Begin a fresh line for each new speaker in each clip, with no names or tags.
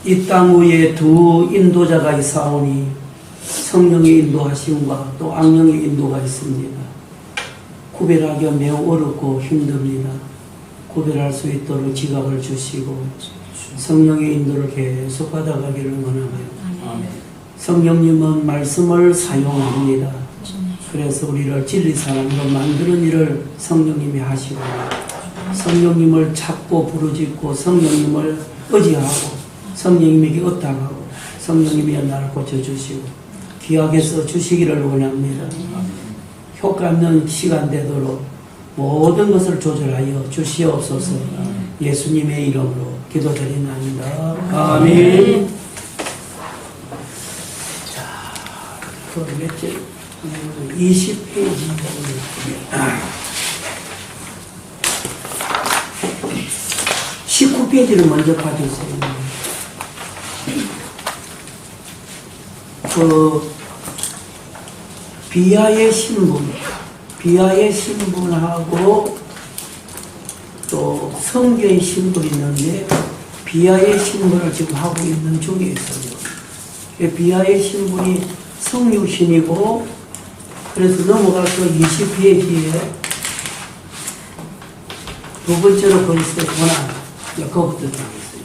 이 땅 위에 두 인도자가 있사오니 성령의 인도하심과 또 악령의 인도가 있습니다. 구별하기가 매우 어렵고 힘듭니다. 구별할 수 있도록 지각을 주시고 성령의 인도를 계속 받아가기를 원합니다. 성령님은 말씀을 사용합니다. 그래서 우리를 진리 사람으로 만드는 일을 성령님이 하시고 성령님을 찾고 부르짖고 성령님을 의지하고 성령님에게 의탁하고 성령님이 나를 고쳐주시고 귀하게 써주시기를 원합니다. 효과 있는 시간 되도록 모든 것을 조절하여 주시옵소서. 예수님의 이름으로 기도드리나이다. 아멘. 자, 그 몇째 20페이지 19페이지를 먼저 봐주세요. 비하의 신분하고 또 성교의 신분이 있는데 비하의 신분을 지금 하고 있는 중에 있어요. 비하의 신분이 성육신이고 그래서 넘어가서 20페이지에 두 번째로 그리스도의 고난 그것부터 나왔어요.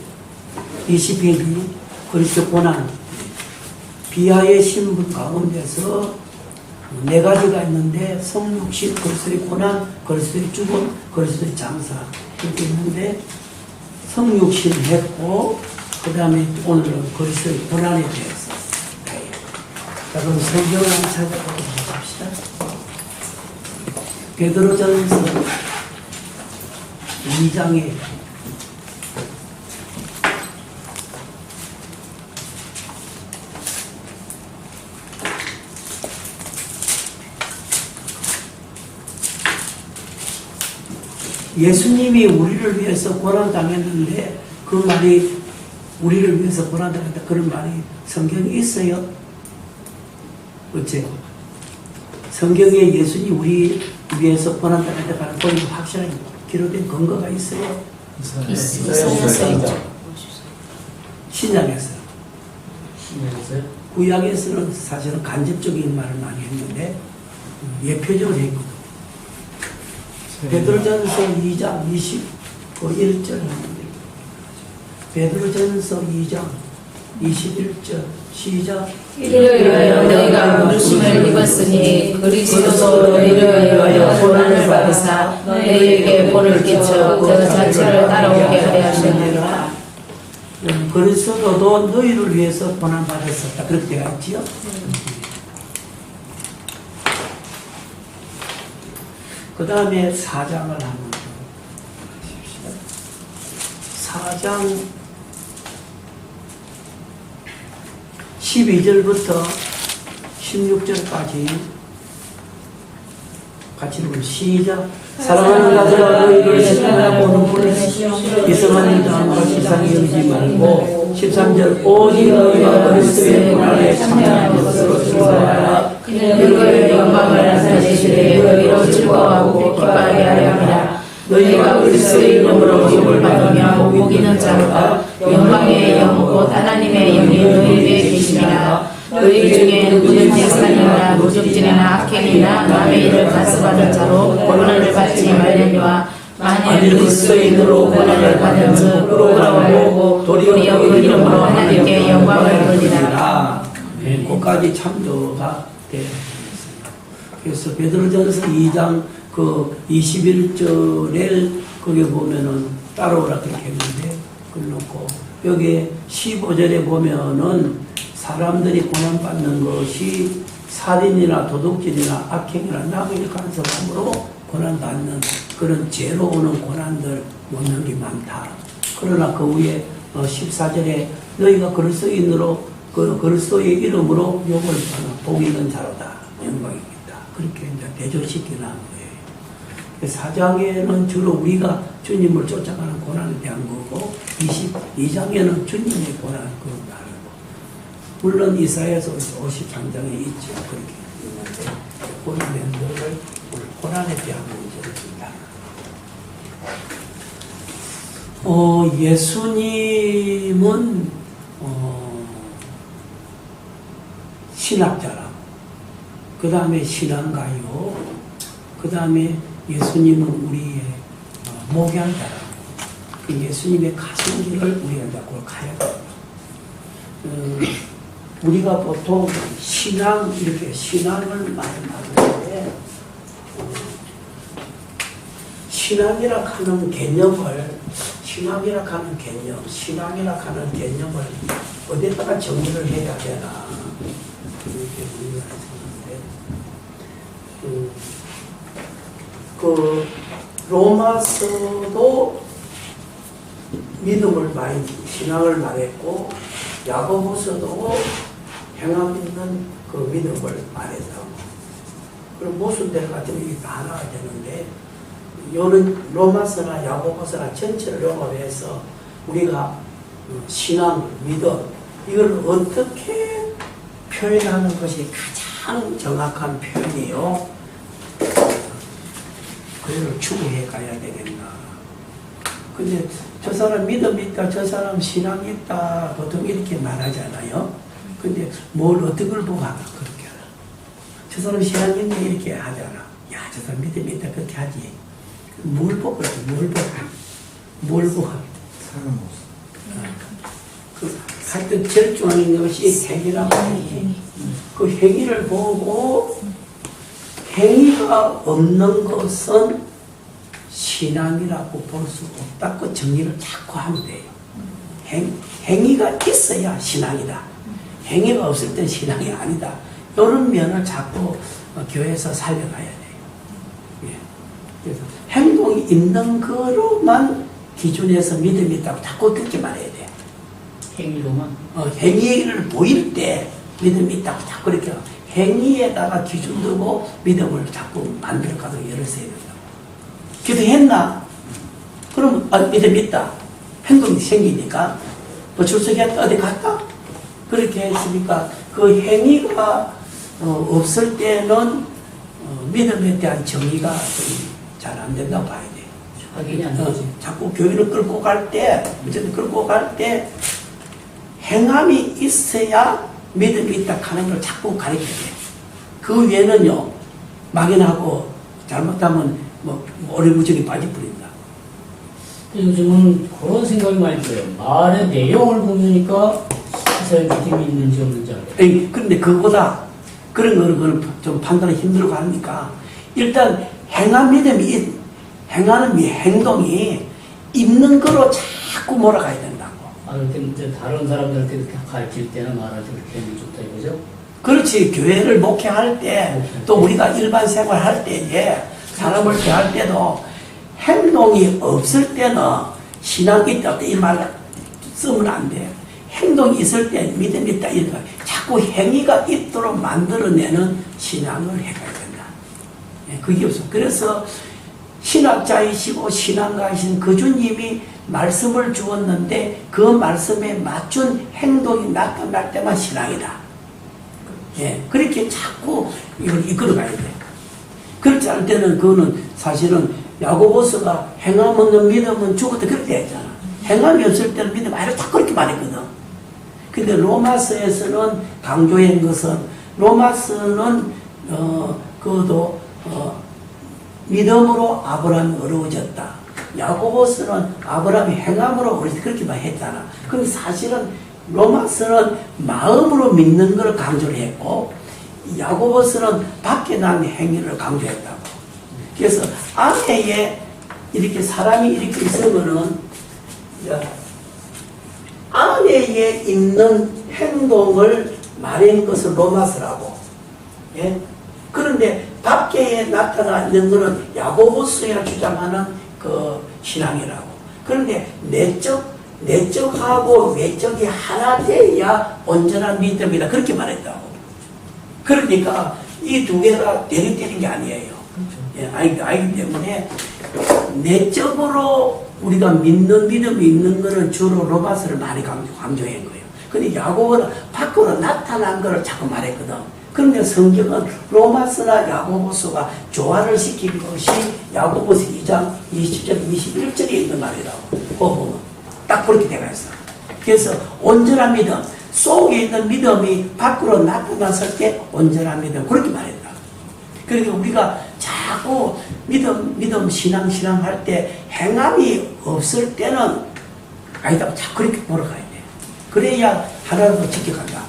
20페이지 그리스도의 고난 비하의 신분 가운데서 네 가지가 있는데 성육신, 그리스도의 고난, 그리스도의 죽음, 그리스도의 장사 이렇게 있는데 성육신 했고 그 다음에 오늘은 그리스도의 고난에 대해서 자 그럼 성경을 한번 찾아보도록 합시다. 베드로전서 2장에 예수님이 우리를 위해서 고난당했는데 그 말이 우리를 위해서 고난당했다 그런 말이 성경에 있어요? 어째요? 성경에 예수님이 우리 위해서 고난당했다 하는 건 확실하게 기록된 근거가 있어요?
있어요.
신약에서 구약에서는 사실은 간접적인 말을 많이 했는데 예표적으로 했거든. 베드로전서 2장 21절 베드로전서 2장 21절 시작.
이를 위하여 너희가 부르심을 입었으니 그리스도도 너희를 위하여 고난을 받으사 너희에게 본을 끼쳐 그 자체를 따라오게 하려 하셨느니라.
그리스도도 너희를 위해서 고난 받았었다 그렇게 되어 있지요. 그 다음에 4장을 한번 보십시다. 4장 12절부터 16절까지 같이 읽으면 시작. 사랑하는 자들아 너희를 시간하고 눈물을 이상한 일당한 것 이상히 여기지 말고 13절 오직 너희가 그리스도의 고난에 참여하는 것으로 즐거워하라.
그의 영광을 나타내시되 너희로 즐거워하고 기뻐하게 하려 함이라. 너희가 그리스도의 이름으로 욕을 받으며 복이는 자로다. 영광의 영 곧 하나님의 영이 너희 위에 계시니라. 너희 중에 누구든지 살인이나 무적질이나 악행이나 남의 일을 가스받은 자로 고난을 받지 말려니와 만일 그리스도의 이름으로 고난을 받은 즉 부끄러워하고 도리어 그 이름으로 하나님께 영광을 돌리라.
그까지 참조가 되어 있습니다. 그래서 베드로전서 2장 그 21절에 거기 보면은 따라오라 그렇게 했는데 그렇고 여기 15절에 보면은 사람들이 고난받는 것이 살인이나 도둑질이나 악행이나 남의 일 간섭함으로 고난받는 그런 죄로 오는 고난들 묻는 게 많다. 그러나 그 위에 14절에 너희가 그리스도인으로 그리스도의 이름으로 욕을 받는 복 있는 자로다. 영광입니다. 그렇게 이제 대조시키는 거예요. 4장에는 주로 우리가 주님을 쫓아가는 고난에 대한 거고 22장에는 주님의 고난 그런 말이고 물론 이사야서 53장에 있죠. 그렇게 있는데 고난을 고난에 대한 문제를 준다. 예수님은 신학자라. 그 다음에 신앙가요. 그 다음에 예수님은 우리의 목양자라. 그 예수님의 가신길을 우리가 자꾸 가야 돼요. 우리가 보통 신앙, 이렇게 신앙을 말하는데, 신앙이라 하는 개념을, 신앙이라 하는 개념을 어디다가 정리를 해야 되나, 이렇게 우리가 하는데, 그, 로마서도 믿음을 신앙을 말했고, 야고보서도 행함 있는 그 믿음을 말했다고. 그럼 모순될 같은 이게 다 나와야 되는데, 요는 로마서나 야고보서나 전체를 종합해서 우리가 신앙, 믿음, 이걸 어떻게 표현하는 것이 가장 정확한 표현이요. 그걸 추구해 가야 되겠나. 근데 저 사람 믿음 있다, 저 사람 신앙 있다, 보통 이렇게 말하잖아요. 근데 뭘 어떤 걸 보고 하나, 그렇게 하나. 저 사람 신앙 있네, 이렇게 하잖아. 야, 저 사람 믿음 있다, 그렇게 하지. 뭘 보고, 뭘 보고.
사람 모습.
하여튼 절중하는 것이 행위라고 하니, 그 행위를 보고, 행위가 없는 것은 신앙이라고 볼 수 없다고 정리를 자꾸 하면 돼요. 행위가 있어야 신앙이다. 행위가 없을 땐 신앙이 아니다. 이런 면을 자꾸 교회에서 살려가야 돼요. 예. 그래서 행동이 있는 거로만 기준해서 믿음이 있다고 자꾸 그렇게 말해야 돼요.
행위로만?
행위를 보일 때 믿음이 있다고 자꾸 이렇게 행위에다가 기준 두고 믿음을 자꾸 만들어 가서 열어서야 된다고. 기도했나? 그럼 믿음 있다. 행동이 생기니까 뭐 출석했다, 어디 갔다? 그렇게 했으니까 그 행위가 없을 때는 믿음에 대한 정의가 잘 안 된다고 봐야 돼요.
확인이 안 되지.
자꾸 교회를 끌고 갈 때, 어쨌든 끌고 갈 때 행함이 있어야 믿음이 있다 하는 걸 자꾸 가르쳐야 돼요. 그 외에는요, 막연하고 잘못하면 어리무중에 빠져버린다.
요즘은 그런 생각이 많이 들어요. 말의 내용을 보니까 사실 믿음이 있는지 없는지 알아요.
그런데 그거보다 그런 거는 좀 판단이 힘들고 하니까 일단 행하는 행동이 있는 거로 자꾸 몰아가야 된다고.
그렇게 이제 다른 사람들한테 그렇게 가르칠 때나 말할 때 그렇게 하면 좋다 이거죠?
그렇지. 교회를 목회할 때, 또 우리가 일반 생활할 때에 사람을 대할 때도 행동이 없을 때는 신앙이 있다. 이 말 쓰면 안 돼. 행동이 있을 때 믿음이 있다. 이런 자꾸 행위가 있도록 만들어내는 신앙을 해가야 된다. 그게 없어. 그래서 신학자이시고 신앙가이신 그 주님이 말씀을 주었는데 그 말씀에 맞춘 행동이 나타날 때만 신앙이다. 그렇게 자꾸 이걸 이끌어가야 돼. 그렇지 않을 때는 그거는 사실은 야고보서가 행함 없는 믿음은 죽었다 그렇게 했잖아. 행함이 없을 때는 믿음 아니라 자꾸 그렇게 말했거든. 근데 로마서에서는 강조한 것은 로마서는 그것도 믿음으로 아브라함이 어려워졌다. 야고보서는 아브라함이 행함으로 어려워졌다. 그렇게만 했잖아. 그럼 사실은 로마서는 마음으로 믿는 걸 강조를 했고 야고보서는 밖에 난 행위를 강조했다고. 그래서 안에 이렇게 사람이 이렇게 있으면은 안에 있는 행동을 말하는 것을 로마서라고. 그런데 밖에 나타나 있는 것은 야고보서에 주장하는 그 신앙이라고. 그런데 내적하고 외적이 하나 돼야 온전한 믿음이다. 그렇게 말했다고. 그러니까 이 두 개가 대립되는 게 아니에요. 알기 때문에 내적으로 우리가 믿는 믿음이 있는 것은 주로 로마서를 많이 강조한 거예요. 근데 야고보는 밖으로 나타난 것을 자꾸 말했거든. 그런데 성경은 로마서나 야고보서가 조화를 시킨 것이 야고보서 2장 20절 21절에 있는 말이라고. 딱 그렇게 되어 있어. 그래서 온전한 믿음, 속에 있는 믿음이 밖으로 나타났을 때 온전한 믿음. 그렇게 말했다. 그러니까 우리가 자꾸 믿음, 신앙 할 때 행함이 없을 때는 아니다. 자꾸 그렇게 보러 가야 돼. 그래야 하나라도 지켜간다.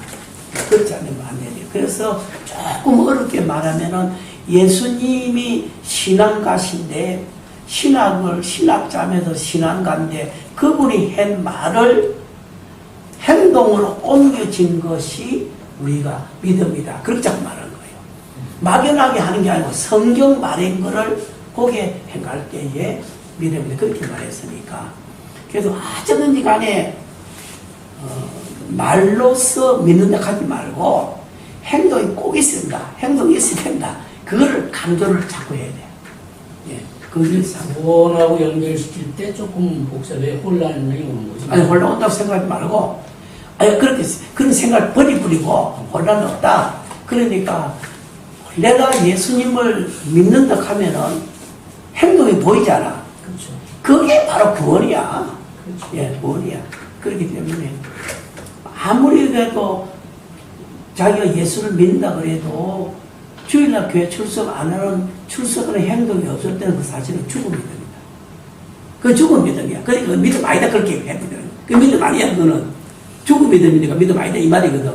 그렇지 않으면 안 돼. 그래서 조금 어렵게 말하면은 예수님이 신앙가신데 신학자면서 신앙가인데 그분이 한 말을 행동으로 옮겨진 것이 우리가 믿음이다. 그렇게 자꾸 말하는 거예요. 막연하게 하는 게 아니고 성경 말인 거를 보게 행할 때에 믿음이다. 그렇게 말했으니까. 그래서 어쩌든지 간에 말로써 믿는다 하지 말고 행동이 꼭 있어야 된다. 행동이 있어야 된다. 그거를 강조를 자꾸 해야 돼. 예. 그게
구원하고 연결시킬 때 조금 복잡해 혼란이 오는 거지.
아니, 혼란 온다고 생각하지 말고, 아니, 그런 생각을 버리고, 혼란 없다. 그러니까, 내가 예수님을 믿는다 하면은 행동이 보이잖아.
그렇죠.
그게 바로 구원이야.
그렇죠.
예, 구원이야. 그렇기 때문에, 아무리 그래도 자기가 예수를 믿는다 그래도 주일날 교회 출석하는 행동이 없을 때는 그 사실은 죽은 믿음이다. 그 죽은 믿음이야. 그러니까 믿음 아니다. 그렇게 해버려. 그 믿음 아니야. 그거는 죽은 믿음이니까 믿음 아니다. 이 말이거든.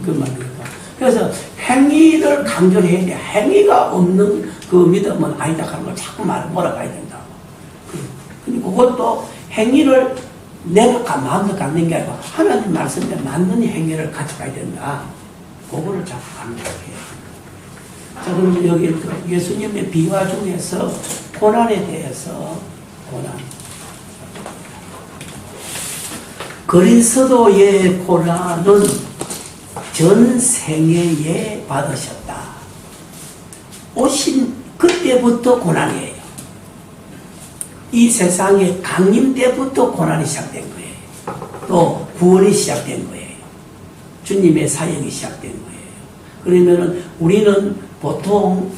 그 말이니까. 그래서 행위를 강조를 해야 돼. 행위가 없는 그 믿음은 아니다 하는 걸 자꾸 몰아가야 된다고. 근데 그것도 행위를 내가 마음대로 갖는 게 아니고 하나님 말씀에 맞는 행위를 가져가야 된다. 그거를 자꾸 강조해. 자, 그럼 여기 예수님의 비화 중에서 고난에 대해서 고난. 그리스도의 고난은 전 생애에 받으셨다. 오신 그때부터 고난이에요. 이 세상에 강림 때부터 고난이 시작된 거예요. 또 구원이 시작된 거예요. 주님의 사역이 시작된 거예요. 그러면은 우리는 보통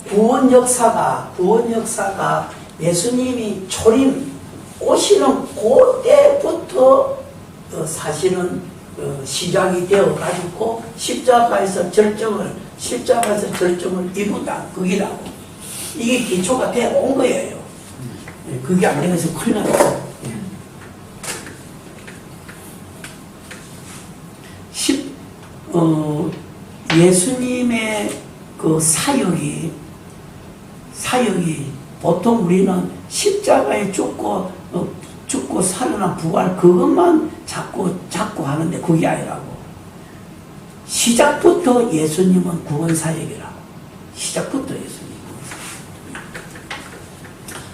구원 역사가 예수님이 초림 오시는 그때부터 사실은 시작이 되어 가지고 십자가에서 절정을 이룬다. 그기라고. 이게 기초가 되어 온 거예요. 그게 안 되면서 큰일 나요. 예수님의 그 사역이 보통 우리는 십자가에 죽고 살아난 부활 그것만 자꾸 하는데 그게 아니라고. 시작부터 예수님은 구원 사역이라고. 시작부터 예수님.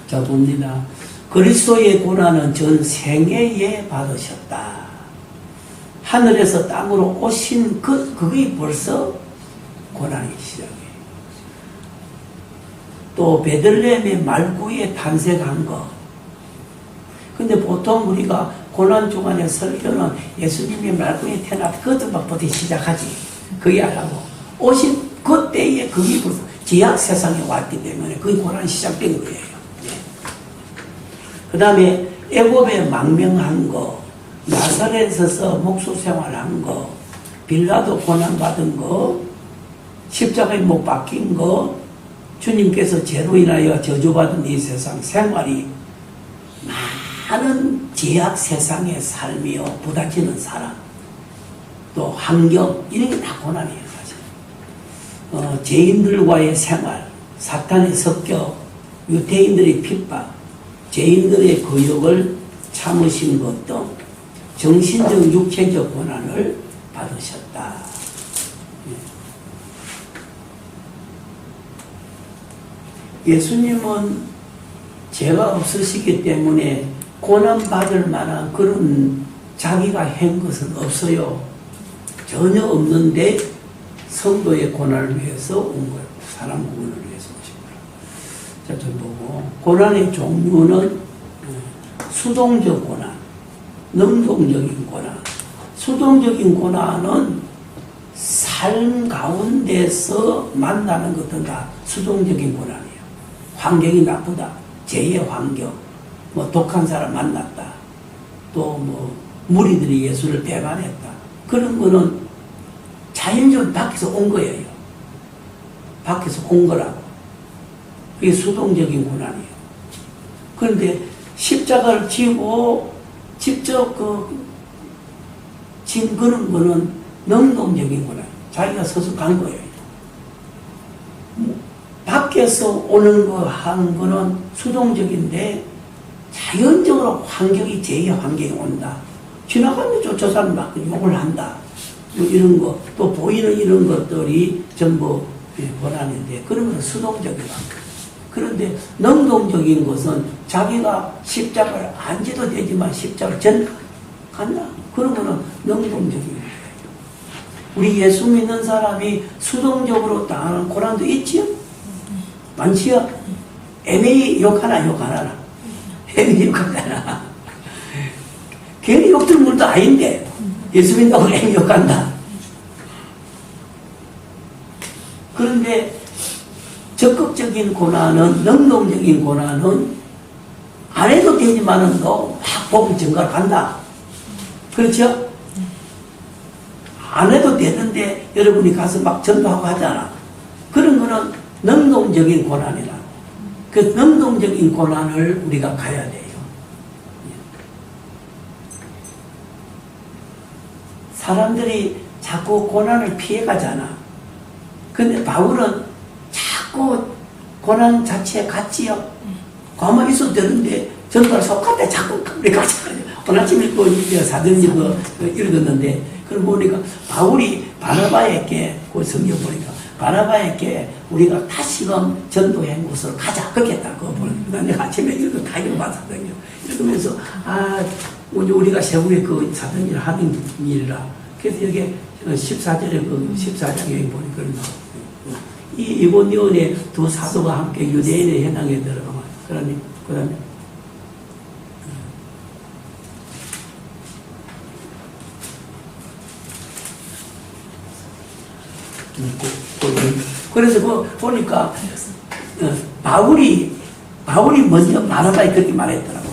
자 봅니다. 그리스도의 고난은 전 생애에 받으셨다. 하늘에서 땅으로 오신 그게 벌써 고난이 시작이에요. 또 베들레헴의 말구에 탄생한 거. 근데 보통 우리가 고난 주간의 설교는 예수님이 말구에 태어났다. 그것부터 시작하지. 그게 아니라고. 오신 그때에 그게 벌써 지약 세상에 왔기 때문에 그게 고난이 시작된 거예요. 그 다음에 애굽에 망명한 거, 나사렛에서 목수 생활한 거, 빌라도 고난받은 거, 십자가에 못 박힌 거, 주님께서 죄로 인하여 저주받은 이 세상 생활이 많은 제약 세상의 삶이요, 부딪히는 사람, 또 환경, 이런 게 다 고난이에요, 사실. 죄인들과의 생활, 사탄의 습격, 유대인들의 핍박, 죄인들의 거역을 참으신 것 등 정신적, 육체적 고난을 받으셨다. 예수님은 죄가 없으시기 때문에 고난받을 만한 그런 자기가 한 것은 없어요. 전혀 없는데 성도의 고난을 위해서 온 거예요. 사람 구원을 위해서 오신 거예요. 자, 좀 보고. 고난의 종류는 수동적 고난, 능동적인 고난. 수동적인 고난은 삶 가운데서 만나는 것들 다 수동적인 고난이에요. 환경이 나쁘다. 죄의 환경. 뭐 독한 사람 만났다. 또 뭐 무리들이 예수를 배반했다. 그런 거는 자연적으로 밖에서 온 거예요. 밖에서 온 거라고. 그게 수동적인 고난이에요. 그런데 십자가를 지고 직접 진 그런 거는 능동적인 고난. 자기가 서서 간 거예요. 밖에서 오는 거 하는 거는 수동적인데 자연적으로 환경이 제2의 환경이 온다. 지나가면 저 사람 막 욕을 한다. 뭐 이런 거, 또 보이는 이런 것들이 전부 고난인데 그런 건 수동적이다. 그런데 능동적인 것은 자기가 십자가를 안 지도 되지만 십자가를 간다. 그런 거는 능동적인 거예요. 우리 예수 믿는 사람이 수동적으로 당하는 고난도 있지요? 많지요? 애매히 욕하나 욕하나? 애매히 욕하잖아. 괜히 욕 들은 것도 아닌데 예수 믿는다고 애매히 욕한다. 그런데 적극적인 고난은, 능동적인 고난은 안 해도 되지만은 너 막 복음 증가를 간다. 그렇죠? 안 해도 되는데 여러분이 가서 막 전도하고 하잖아. 그런 거는 능동적인 고난이라. 그 능동적인 고난을 우리가 가야 돼요. 사람들이 자꾸 고난을 피해가잖아. 근데 바울은 자꾸 고난 자체에 갔지요. 가만히 있어도 되는데 전도를 속한테 자꾸 우리 같이 가요. 오늘 아침 읽고 사도행전 읽었는데 그걸 보니까 바울이 바나바에게 그 성경 보니까 바나바에게 우리가 다시금 전도의 곳으로 가자 그렇게 했다. 그거 보니까 내가 아침에 이거 다 읽어봤거든요. 읽으면서 우리가 세국에 그 사도행전을 하는 일이라 그래서 여기 14절에 그 14장에 보니까 이번 요원의 두 사도가 함께 유대인의 현황에 들어가면 그러니 그다음에 그래서 보니까 바울이 먼저 바나바에 그렇게 말했더라고.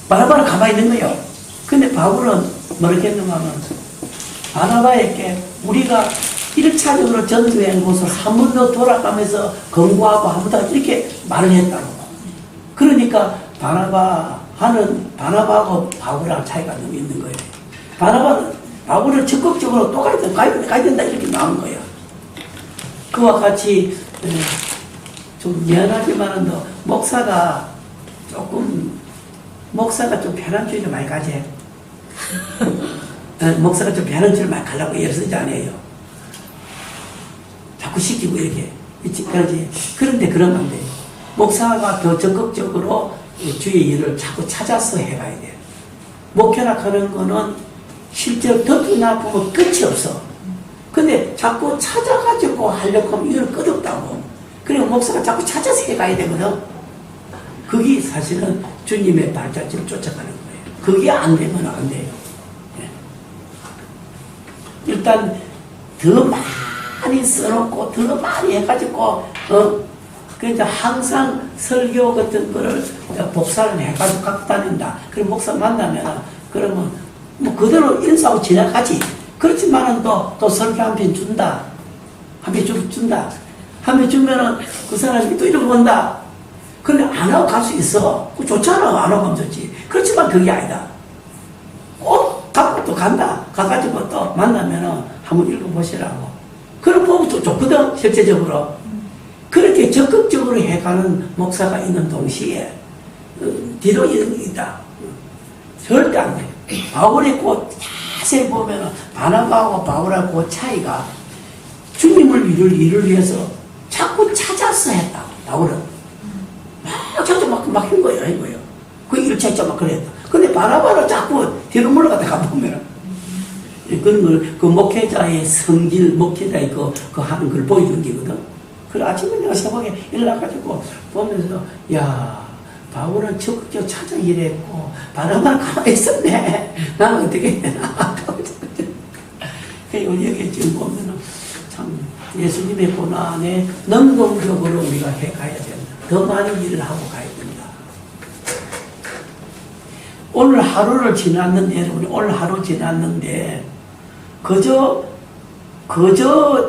바나바는 가만히 있는 거예요. 근데 바울은 뭐라고 했는가 하면 바나바에게 우리가 1차적으로 전도한 곳을 한 번 더 돌아가면서 권고하고 한 번 더 이렇게 말을 했다고. 그러니까 바나바하고 바울이랑 차이가 너무 있는 거예요. 바나바는 바울을 적극적으로 또 가야 된다 이렇게 나온 거예요. 그와 같이 좀 미안하지만은 목사가 좀 편한주의를 많이 가지. 목사가 좀 편한주의를 많이 가려고 애를 쓰지 않아요. 자꾸 시키고 이렇게. 그러지. 그런데 그러면 안 돼요. 목사가 더 적극적으로 주의 일을 자꾸 찾아서 해가야 돼요. 목회락하는 거는 실제로 더 나쁘면 끝이 없어. 근데 자꾸 찾아가지고 하려고 하면 이걸 끝없다고. 그리고 목사가 자꾸 찾아서 해가야 되거든. 그게 사실은 주님의 발자취를 쫓아가는 거예요. 그게 안 되면 안 돼요. 일단 더 많이 써놓고 더 많이 해가지고 그러니까 항상 설교 같은 거를 복사를 해가지고 갖고 다닌다. 그럼 목사 만나면 그러면 뭐 그대로 인사하고 지나가지. 그렇지만은 또 설교 한 편 준다. 한 편 준다. 한 편 주면은 그 사람이 또 이러고 온다. 근데 안 하고 갈 수 있어. 그거 좋잖아. 안 하고 가면 좋지. 그렇지만 그게 아니다. 갖고 또 간다. 가가지고 또 만나면은 한번 읽어보시라고. 그런 법도 좋거든, 실제적으로. 그렇게 적극적으로 해가는 목사가 있는 동시에, 뒤로 있다. 절대 안 돼. 바울이 그 자세히 보면은, 바나바하고 바울하고 그 차이가 주님을 일을 위해서 자꾸 찾아서 했다고, 바울은. 막 한 거예요. 그 일차적 막 그랬다. 근데 바나바는 자꾸 뒤로 물러가다 가보면 그런 걸, 그 목회자의 성질, 목회자의 그 하는 걸 보여준 게거든. 그래, 아침에 내가 새벽에 일어나가지고 보면서, 야, 바울은 적극적으로 찾아 일했고, 바나바는 가만히 있었네. 나는 어떻게 해야 되나. 여기 지금 보면은 참 예수님의 고난에 능동적으로 우리가 해 가야 된다. 더 많은 일을 하고 가야 된다. 오늘 하루를 지났는데, 여러분이 오늘 하루 지났는데, 그저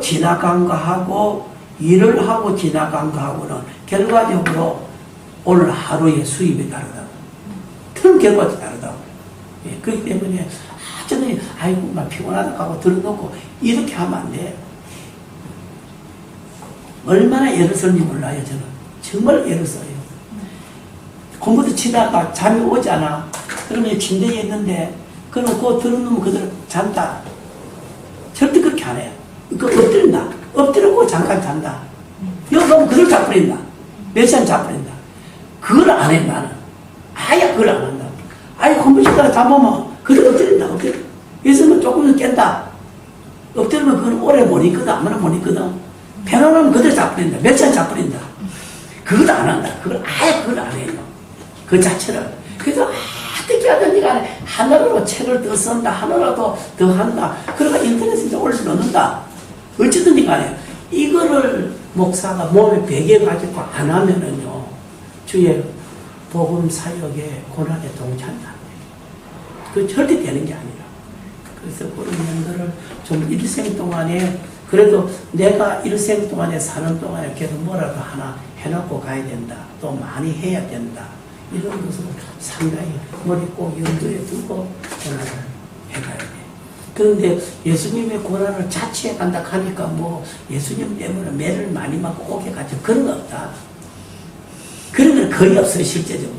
지나간 거 하고, 일을 하고 지나간 거 하고는 결과적으로 오늘 하루의 수입이 다르다. 그런 결과도 다르다. 예, 그렇기 때문에, 저는, 아이고, 막 피곤하다고 하고 들어놓고, 이렇게 하면 안 돼. 얼마나 예를 썼는지 몰라요, 저는. 정말 예를 써요. 공부도 치다가 잠이 오잖아. 그러면 침대에 있는데, 그럼 그거 들어놓으면 그대로 잔다. 절대 그렇게 안 해요. 그 엎드린다. 엎드리고 잠깐 잔다. 여기 가면 그걸 자버린다. 몇 시간 자버린다. 그걸 안 해, 나는. 아예 그걸 안 한다. 아예 공부 치다가 잠 오면 그대로 엎드린다. 엎드려. 있으면 조금은 깬다. 엎드리면 그건 오래 못 있거든. 아무나 못 있거든. 편안하면 그대로 자버린다. 몇 시간 자버린다. 그걸 안 한다. 아예 그걸 안 해요. 그 자체를. 그래서 어떻게 하든지 간에 하나라도 책을 더 쓴다. 하나라도 더 한다. 그러니까 인터넷에 이제 올려놓는다. 어쨌든지 간에 이거를 목사가 몸에 배겨가지고 안 하면은요, 주의 복음 사역에 고난에 동참한다. 그 절대 되는 게 아니라. 그래서 그런 면들을 좀 일생 동안에, 그래도 내가 일생 동안에 사는 동안에 계속 뭐라도 하나 해놓고 가야 된다. 또 많이 해야 된다. 이런 것을 상당히 머리 꼭 염두에 두고 고난을 해가야 돼. 그런데 예수님의 고난을 자취해 간다 하니까 뭐 예수님 때문에 매를 많이 맞고 오게 가지고 그런 거 없다. 그런 건 거의 없어요, 실제적으로.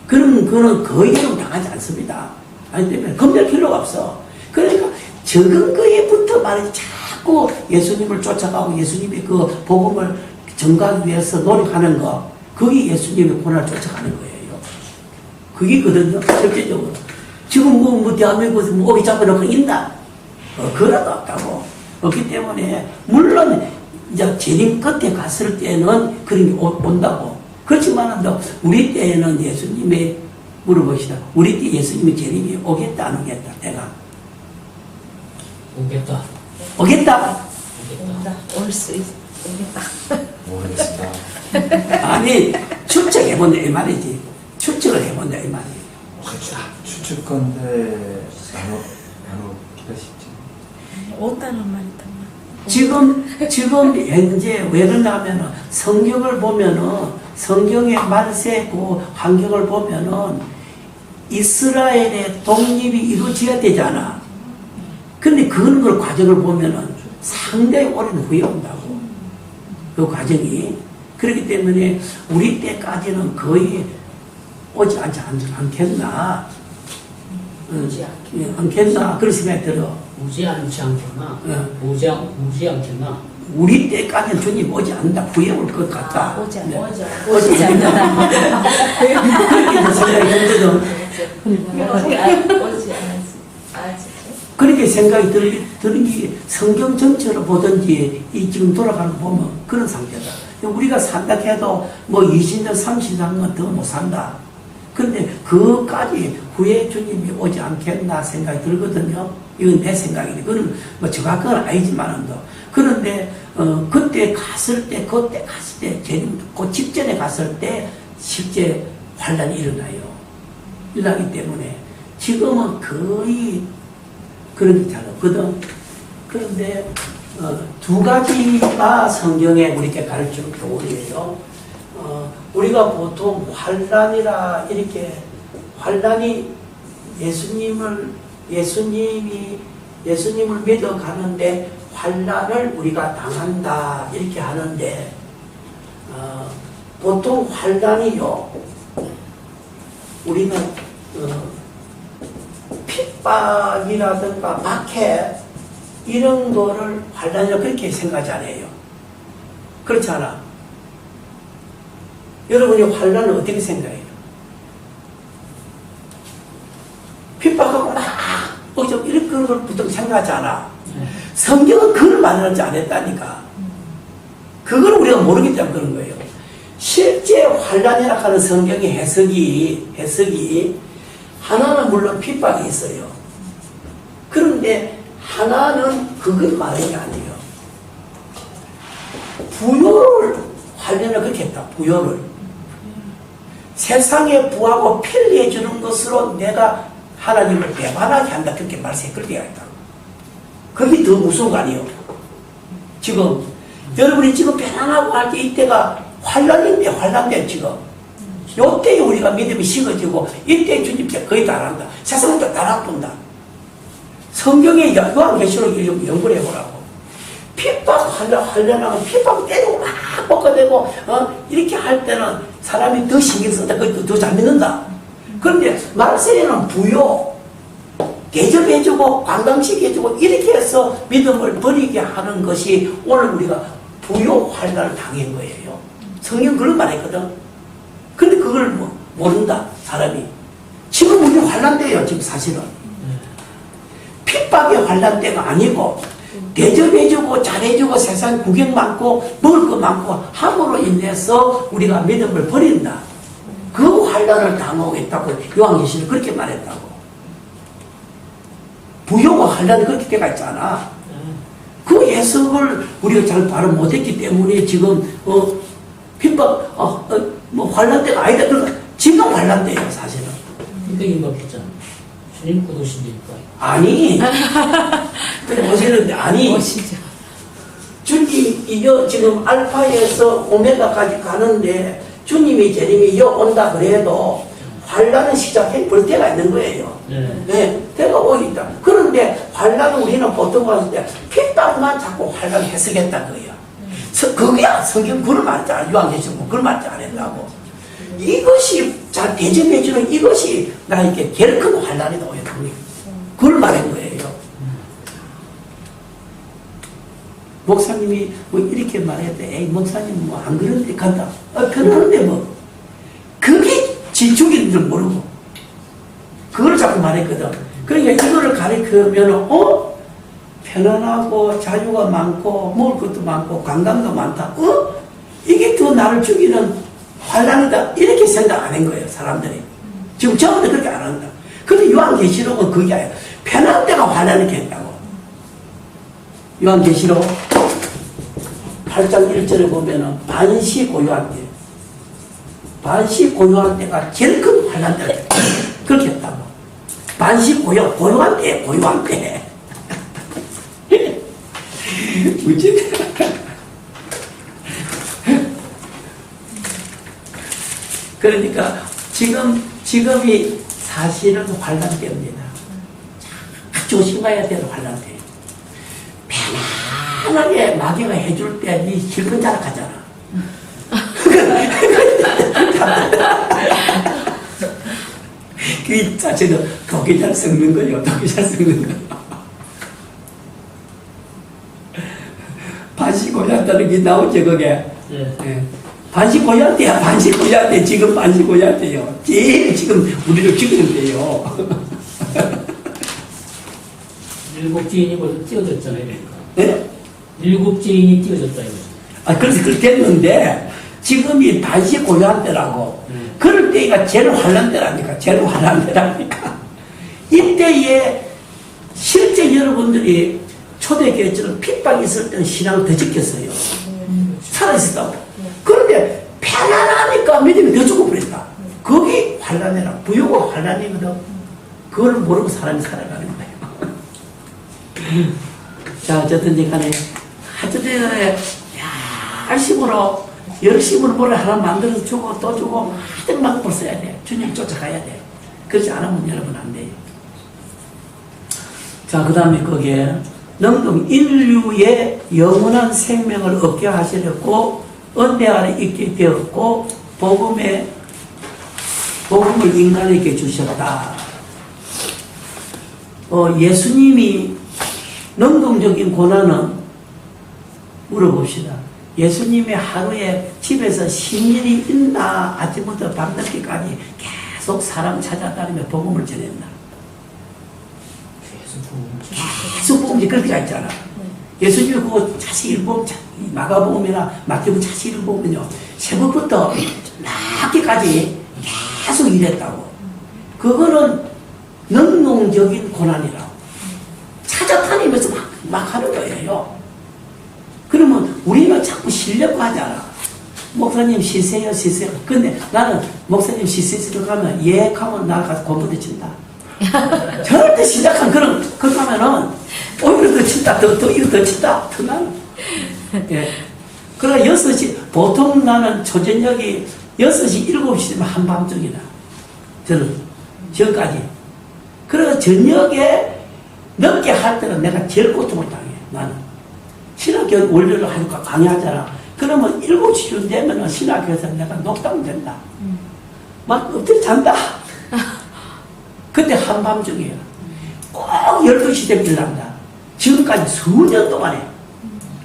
그런 거는 거의 당하지 않습니다. 아니, 때문에 겁낼 필요가 없어. 그러니까 적은 거에부터 말이지 자꾸 예수님을 쫓아가고 예수님의 그 복음을 전가하기 위해서 노력하는 거, 그게 예수님의 고난을 쫓아가는 거예요. 그게거든요, 실제적으로. 지금 뭐 대한민국에서 뭐 오기 잡아놓고 있나? 그라도 없다고. 없기 때문에, 물론, 이제 재림 끝에 갔을 때는 그런 게 온다고. 그렇지만, 우리 때에는 예수님의, 물어보시다. 우리 때 예수님의 재림이 오겠다, 안 오겠다, 내가.
오겠다.
오겠다?
올 수 있겠다.
모르겠습니다.
아니, 추측해본다, 이 말이지. 추측을 해본다, 이 말이에요.
추측건데 안 오기가 쉽지.
온다는 말이
지금 현재 왜 그러냐면은 성경을 보면은 성경의 말세고 환경을 보면은 이스라엘의 독립이 이루어져야 되잖아. 근데 그런 걸 과정을 보면은 상당히 오랜 후에 온다고. 그 과정이. 그렇기 때문에 우리 때까지는 거의 오지 않겠나. 않겠나. 그런 생각이 들어.
오지 않지 않겠나?
네.
오지 않겠나?
우리 때까지는 주님 오지 않는다. 후에 올 것 같다.
오지
네.
오지 않는다.
그렇게 생각이 들거든.
오지 않았지.
그렇게 생각이 드는 게 성경 전체로 보든지 이 지금 돌아가는 거 보면 그런 상태다. 우리가 산다 해도 뭐 20년, 30년은 더 못 산다. 근데 그까지 후에 주님이 오지 않겠나 생각이 들거든요. 이건 내 생각이네. 그건 뭐 정확한 건 아니지만은 그런데 그때 갔을 때 그 직전에 갔을 때 실제 환란이 일어나요. 일어나기 때문에 지금은 거의 그런 게 잘 없거든. 그런데 두 가지가 성경에 우리에게 가르치는 교훈이에요. 우리가 보통 환란이라 이렇게 환란이 예수님을 믿어 가는데 환란을 우리가 당한다 이렇게 하는데 보통 환란이요 우리는 핍박이라든가 박해 이런 거를 환란이라고 그렇게 생각하지 않아요. 그렇지 않아? 여러분이 환란을 어떻게 생각해요? 핍박하고 막 이런 걸 보통 생각하지 않아. 성경은 그걸 말하지 않았다니까. 그걸 우리가 모르기 때문에 그런 거예요. 실제 환란이라고 하는 성경의 해석이 하나는 물론 핍박이 있어요. 그런데 하나는 그걸 말하는 게 아니에요. 부요를 환란을 그렇게 했다. 부요를. 세상에 부하고 편리해 주는 것으로 내가 하나님을 배반하게 한다. 그렇게 말씀해. 그렇게 했다고. 그게 더 무서운 거 아니에요. 지금 여러분이 지금 편안하고 할 때 이때가 환란인데 환란돼 지금. 요때에 우리가 믿음이 식어지고 이때 주님께 거의 다 한다. 세상도 다 나쁜다. 성경에 요한계시록 연구를 해보라고. 핍박 하려면 핍박 때리고 막 뻗어대고 이렇게 할 때는 사람이 더 신경 쓴다. 더 잘 믿는다. 그런데 말세에는 부요 대접해주고 관광시켜주고 이렇게 해서 믿음을 버리게 하는 것이 오늘 우리가 부요 환란을 당한 거예요. 성경 그런 말 했거든. 근데 그걸 모른다 사람이. 지금 우리 환란돼요. 지금 사실은 핍박의 환란때가 아니고 대접해주고 잘해주고 세상 구경 많고 먹을 거 많고 함으로 인해서 우리가 믿음을 버린다. 그 환란을 당하고 있다고 요한계시록 그렇게 말했다고. 부요와 환란이 그렇게 때가 있잖아. 그 해석을 우리가 잘 바로 못했기 때문에 지금 핍박 환란 때가 아니다. 그러니까 지금 환란 때예요 사실은.
그러니까 임박했잖아. 주님 구도시니까.
아니. 근데 보시는데 아니.
멋이죠.
주님이 이거 지금 알파에서 오메가까지 가는데 주님이 재림이 온다 그래도 환란은 시작해 볼 때가 있는 거예요. 네, 때가 오겠다. 그런데 환란은 우리는 보통 봤을 때 핍박만 자꾸 환란 해석했다 그거야. 그거야 성경 그런 말이잖아. 요한계시록 그런 말이지 안 했다고. 이것이 잘 대접해주는 이것이 나에게 제일 큰 환란이다. 그걸 말한 거예요. 목사님이 이렇게 말했대. 에이 목사님 안 그런데 간다. 그러는데 그게 지축인 줄 모르고 그걸 자꾸 말했거든. 그러니까 이거를 가르치면 편안하고 자유가 많고 먹을 것도 많고 관광도 많다. 이게 더 나를 죽이는 환란이다. 이렇게 생각 안 한 거예요 사람들이. 지금 저부터 그렇게 안 한다. 근데 요한계시록은 그게 아니야. 편한 데가 환란이 했다고. 요한계시록 8장 1절에 보면은 반시 고요한 때, 반시 고요한 때가 제일 큰 환란 때다. 그렇게 했다고. 반시 고요한 때, 고요한 때. 뭐지? 그러니까 지금이 사실은 환란 때입니다. 조심해야 되는 환란 때. 편하게 마귀가 해줄 때 네 실컷 자락하잖아. 그 자체도 독이 잘 썩는 거예요. 독이 잘 썩는 거. 반시 고야한다는 게 나오죠 그게. 네. 반시 고야한테야. 반시 고야한테 지금 반시 고야한테요. 제일 지금 우리를 죽이는데요.
일곱 지인이 벌써 띄어졌잖아요. 그러니까.
네?
일곱 지인이 띄어졌다 이거죠.
그래서 그렇게 했는데 지금이 반시 고요한 때라고. 그럴 때가 제일 환란 때라니까. 제일 환란 때라니까. 이때에 실제 여러분들이 초대교회처럼 핍박이 있을 때는 신앙을 더 지켰어요. 살아있었다고. 그런데 편안하니까 믿음이 더 죽어버렸다. 그게 환란이라. 부유가 환란이거든. 그걸 모르고 사람이 살아가는 거예요. 자, 어쨌든 간에 하여튼 열심으로 뭐를 하나 만들어서 주고 또 주고 하여튼 막 써야 돼. 주님 쫓아가야 돼. 그렇지 않으면 여러분 안 돼요. 자, 그 다음에 거기에 능동 인류의 영원한 생명을 얻게 하시려고 은혜 아래 있게 되었고 복음을 인간에게 주셨다. 예수님이 능동적인 고난은 물어봅시다. 예수님이 하루에 집에서 신일이 있나 아침부터 밤늦게까지 계속 사람 찾아다니며 복음을 전했나? 계속 복음이 그렇게 가 있잖아. 예수님이 그거 자세히 읽어보면 마가복음이나 마태복음 자세히 읽어보면요 새벽부터 낮게까지 계속 일했다고. 그거는 능동적인 고난이라고. 찾아다니면서 막 하는 거예요. 그러면 우리는 자꾸 쉬려고 하잖아. 목사님 쉬세요, 쉬세요. 근데 나는 목사님 쉬세요 가면 예 하면 나가 가서 공부도 친다. 절대 시작한 그런 하면은 오히려 더 친다, 이거 더 친다, 더 나는. 예. 그러니까 6시, 보통 나는 초저녁이 6시, 7시면 한밤중이다. 저는, 지금까지. 그래서 저녁에 늦게 할 때는 내가 제일 고통을 당해, 나는. 신학교 원료를 하니까 강의하잖아. 그러면 7시쯤 되면은 신학교에서 내가 녹다운 된다. 막 엎드려 잔다. 그때 한밤중이에요. 꼭 12시 되면 일난다. 지금까지 수년 동안에.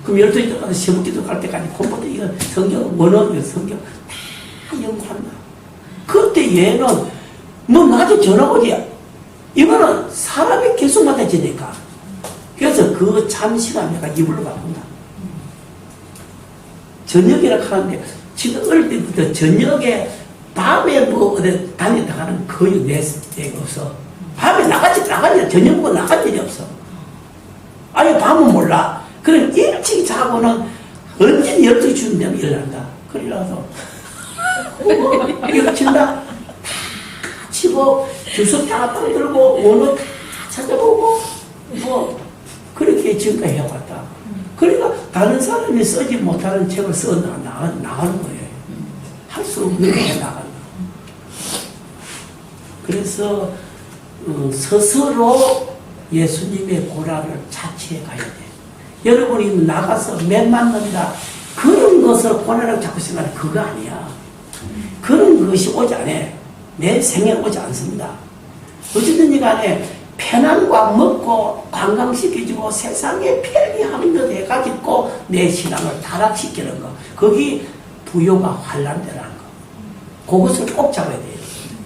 그럼 12시 동안 시험기도 갈 때까지 공부도 이거 성경, 원어, 성경 다 연구한다. 그때 얘는 뭐 낮에 전화 오지. 이거는 사람이 계속 맡아지니까. 그래서 그 잠시간 내가 이불로 바꾼다. 저녁이라 하는데 지금 어릴 때부터 저녁에 밤에 뭐 어디 다니다가는 거의 내가 없어. 밤에 나가지 저녁 먹고 나갈 일이 없어. 아니 밤은 몰라. 그럼 일찍 자고는 언제는 12시쯤 되면 일어난다. 그래서 이거 친다. 다 치고 주소 다 들고 원어 다 찾아보고 뭐 그렇게 지금까지 해왔다. 그러니까 다른 사람이 쓰지 못하는 책을 써 나가는 거예요. 할 수 없는 게 나간다. 그래서 스스로 예수님의 고난을 자취해 가야 돼. 여러분이 나가서 맨 맞는다. 그런 것을 고난을 자꾸 생각하는 그거 아니야. 그런 것이 오지 않아. 내 생에 오지 않습니다. 어쨌든지 간에 편안과 먹고 관광시켜주고 세상에 편리함을 해가지고 내 신앙을 타락시키는 거. 거기 부요가 환란되라는 거. 그것을 꼭 잡아야 돼요.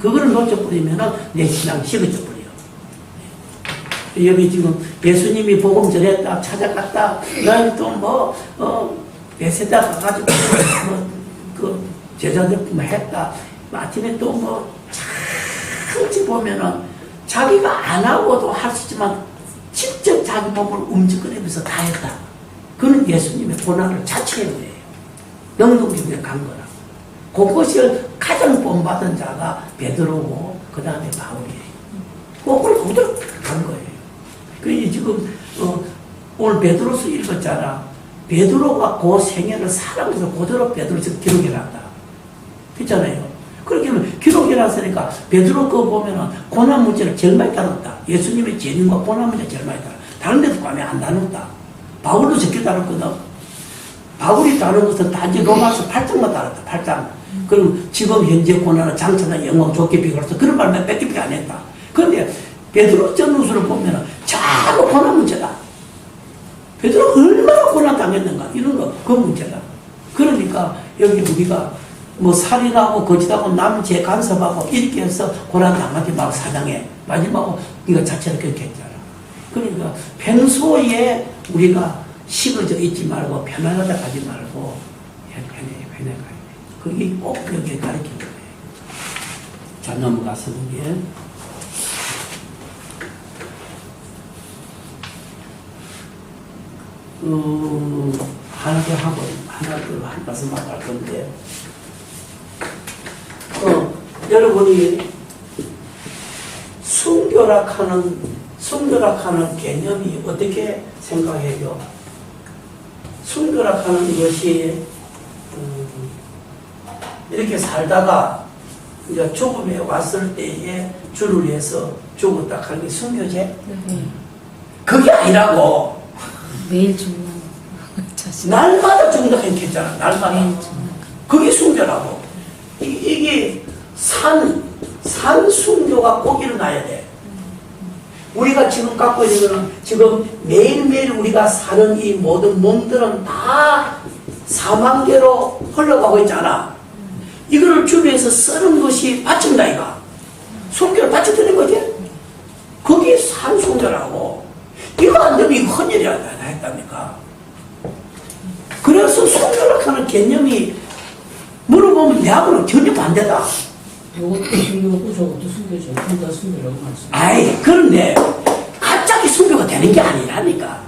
그거를 놓쳐버리면 내 신앙이 식어져 버려요. 여기 지금 예수님이 복음 전했다, 찾아갔다, 너는 또 배세다 가가지고 제자들 했다. 아침에 또 참지 보면은 자기가 안 하고도 할 수 있지만 직접 자기 몸을 움직이면서 다 했다. 그는 예수님의 고난을 자취한 거예요. 능동적으로 간 거라. 그것을 가장 본받은 자가 베드로고 그 다음에 바울이에요. 그걸 그대로 간 거예요. 그러니 지금 오늘 베드로서 읽었잖아. 베드로가 그 생애를 살아가면서 그대로 베드로서 기록해놨다. 그렇잖아요. 그렇게 하면 기록해놨으니까 베드로 그거 보면은 고난 문제를 제일 많이 다뤘다. 예수님의 재림과 고난 문제 제일 많이 다뤘다. 다른 데도 과메 안 다뤘다. 바울도 적게 다뤘거든. 바울이 다룬 것은 단지 로마서 8장만 다뤘다. 8장. 그럼 지금 현재 고난은 장차나 영광 좋게 비교해서 그런 말만 몇 개밖에 안 했다. 그런데 베드로 전후서를 보면은 자꾸 고난 문제다. 베드로 얼마나 고난 당했는가 이런 거 그 문제다. 그러니까 여기 우리가 뭐 살인하고 거짓하고 남죄 간섭하고 이렇게 해서 고난 당하지 말고 사장에 마지막으로 이거 자체를 그렇게 했잖아. 그러니까 평소에 우리가 식어져 있지 말고 편안하다 가지 말고 편해 가야 돼. 그게 꼭 여기에 가르치는 거예요. 자, 넘어가서 보기에 하나 더 하고 하나 더 한 말씀만 할 건데 여러분이 순교락하는 개념이 어떻게 생각해요? 순교락하는 것이 이렇게 살다가 이제 죽음에 왔을 때에 주를 위해서 죽었다 하는 게 순교제? 그게 아니라고.
매일 죽는 자신.
날마다 죽는다 했잖아. 날마다.
매일 죽는.
그게 순교라고. 이게 산 순교가 꼭 일어나야 돼. 우리가 지금 갖고 있는 거는 지금 매일매일 우리가 사는 이 모든 몸들은 다 사망계로 흘러가고 있잖아. 이거를 주변에서 쓰는 것이 바친다 이가. 순교를 바쳐드는 거지. 그게 산 순교라고. 이거 안 되면 이거 헌혈이 안 했답니까? 그래서 순교를 하는 개념이 물어보면 내하고는 전혀 반대다.
이것도 순교고 저것도 순교죠. 둘다 순교라고 말씀.
아이, 그런데 갑자기 순교가 되는 게 아니라니까.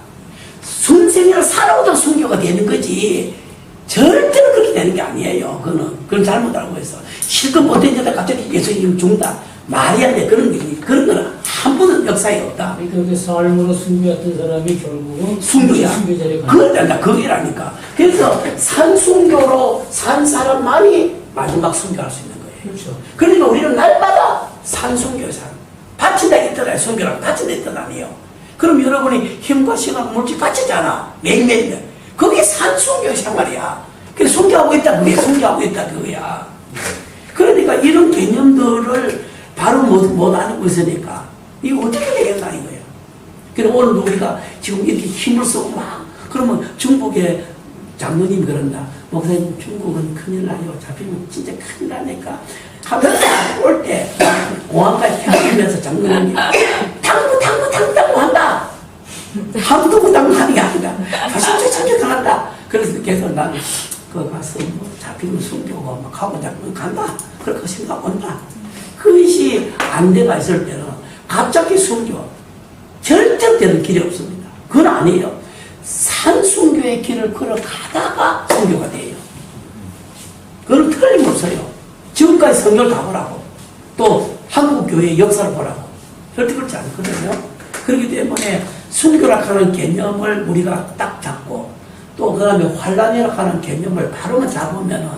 순생애를 살아오다 순교가 되는 거지. 절대로 그렇게 되는 되는 게 아니에요. 그건 잘못 알고 있어. 실컷 못된 여자 갑자기 예수님 죽는다. 말이 안 돼. 그런 거는 한 번은 역사에 없다.
그러니까 그 삶으로 순교했던 사람이 결국은
순교야.
순교자리에 가는
그걸 거기라니까. 그래서 산순교로 산 사람만이 마지막 순교할 수 있는 거예요.
그렇죠.
그러니까 우리는 날마다 산순교에 바친다 했더라. 순교라고 바친다 했던 아니에요. 그럼 여러분이 힘과 시간, 물질 바치잖아. 매일매일. 그게 산순교 생활이야. 그래서 순교하고 있다. 그게 순교하고 있다. 그거야. 그러니까 이런 개념들을 바로 못 알고 있으니까 이거 어떻게 되겠나 이거예요. 그래서 오늘도 우리가 지금 이렇게 힘을 쓰고 막 그러면 중국의 장로님이 그런다. 목사님 중국은 큰일 나요. 잡히면 진짜 큰일 나니까 하면서 올 때 공항까지 태워주면서 장로님이 당구 한다. 당구 하는 게 아니라 진짜 참격한다. 그래서 계속 나는 그 가서 뭐 잡히면 숨기고 막 하고 잡으면 간다. 그렇게 생각 온다. 그것이 안돼가 있을 때는 갑자기 순교 절정되는 길이 없습니다. 그건 아니에요. 산순교의 길을 걸어가다가 순교가 돼요. 그건 틀림없어요. 지금까지 성경을 다 보라고 또 한국교회의 역사를 보라고 절대 그렇지 않거든요. 그렇기 때문에 순교라 하는 개념을 우리가 딱 잡고 또 그 다음에 환란이라 하는 개념을 바로만 잡으면은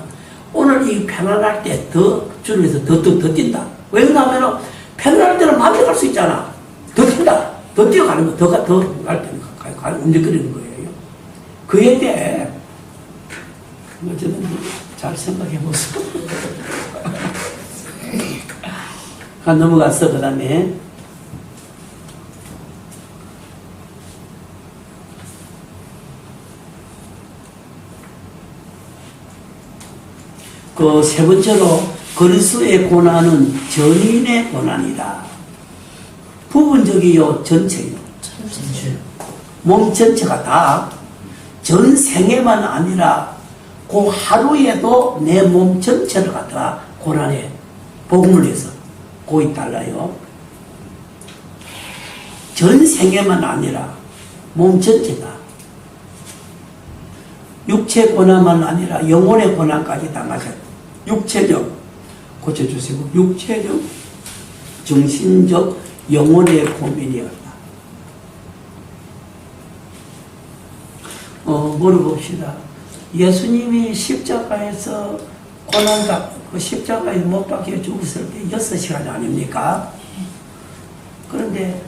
오늘 이 편안할 때 더 주님에서 더 뛴다. 왜냐하면 편안할 때는 마음대로 갈 수 있잖아. 더 뛴다. 더 뛰어가는 거. 더 갈 때는 움직이는 거예요. 그에 대해 어쨌든 잘 생각해 보세요. 넘어갔어. 그 다음에 그 세 번째로 그리스도의 고난은 전인의 고난이다. 부분적이요 전체요.
전체.
몸 전체가 다 전 생애만 아니라 그 하루에도 내 몸 전체를 갖다가 고난에 복음을 해서 고이 달라요. 전 생애만 아니라 몸 전체다. 육체 고난만 아니라 영혼의 고난까지 당하셨다. 육체적 고쳐주시고 육체적, 정신적, 영혼의 고민이었다. 물어봅시다. 예수님이 십자가에서 그 십자가에 못 박혀 죽었을 때 6시간 아닙니까? 그런데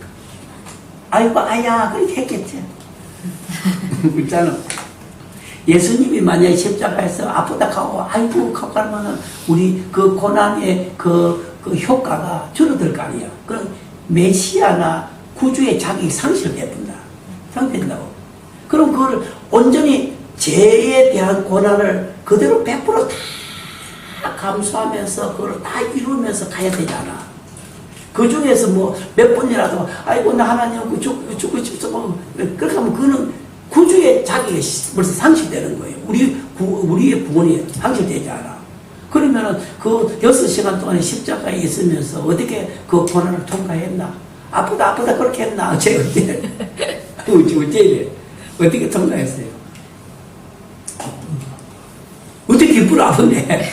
아이고 아야 그렇게 했겠지. 있잖아. 예수님이 만약에 십자가에서 아프다 하고 아이고 하고 하면은 우리 그 고난의 그 효과가 줄어들 거 아니야. 그럼 메시아나 구주의 자격이 상실된다. 상실된다고. 그럼 그걸 온전히 죄에 대한 고난을 그대로 100% 다 감수하면서 그걸 다 이루면서 가야 되잖아. 그 중에서 뭐 몇 번이라도 아이고 나 하나님 죽고 싶어 그렇게 하면 그거는 구주의 자격이 벌써 상실되는 거예요. 우리의 구원이 상실되지 않아. 그러면은 그 6시간 동안에 십자가에 있으면서 어떻게 그 고난을 통과했나? 아프다 그렇게 했나? 어째 어떻게 통과했어요? 어떻게 기쁘러 아픈데?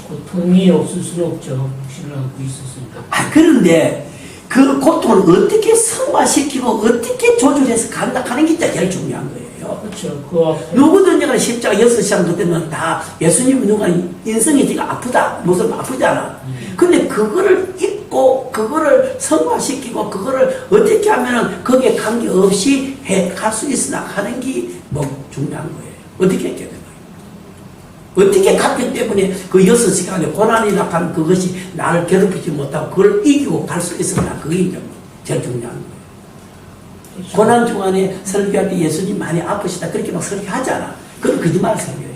고통이 없을 수는 없죠. 신랑하고 있었으니까.
그런데 그 고통을 어떻게 승화시키고 어떻게 조절해서 간다 하는 게 제일 중요한 거예요.
그렇죠. 그 앞에
누구든지 간에 십자가 6시간 그때는 다 예수님 누가 인성이 지가 아프다. 무슨 아프잖아. 근데 그거를 잊고 그거를 승화시키고 그거를 어떻게 하면은 거기에 관계없이 갈 수 있으나 하는 게 뭐 중요한 거예요. 어떻게 했게 되나요? 어떻게 갔기 때문에 그 6시간의 고난이나 하는 그것이 나를 괴롭히지 못하고 그걸 이기고 갈 수 있으나 그게 이제 제일 중요한 거예요.
그렇죠.
고난 중간에 설교할 때 예수님 많이 아프시다 그렇게 막 설교하잖아. 그건 거짓말 설교예요.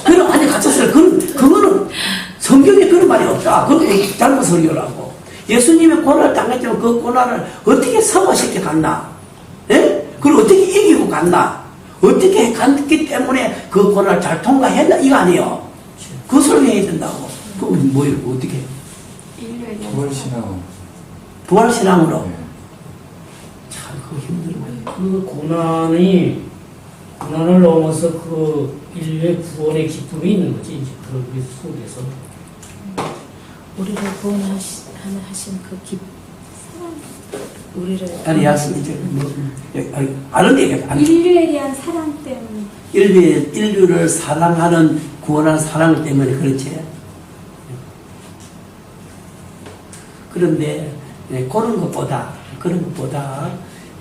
그럼 아니 갇혔어요. 그거는 성경에 그런 말이 없다. 그건 잘못 설교라고. 예수님의 고난을 당했지만 그 고난을 어떻게 승화시켜 갔나? 예? 그걸 어떻게 이기고 갔나? 어떻게 갔기 때문에 그 고난을 잘 통과했나? 이거 아니에요. 그 설명해야 된다고. 그럼 뭐예요? 어떻게?
부활신앙.
부활신앙으로.
네.
참, 그거 힘들어요.
그 고난을 넘어서 그 인류의 구원의 기쁨이 있는 거지, 이제 그런 그 속에서.
우리를 구원하신 그 사랑, 우리를
아니 약속 이제 뭐 아는데
인류에 대한 사랑 때문에.
인류를 사랑하는 구원하는 사랑 때문에 그렇지. 그런데 그런 것보다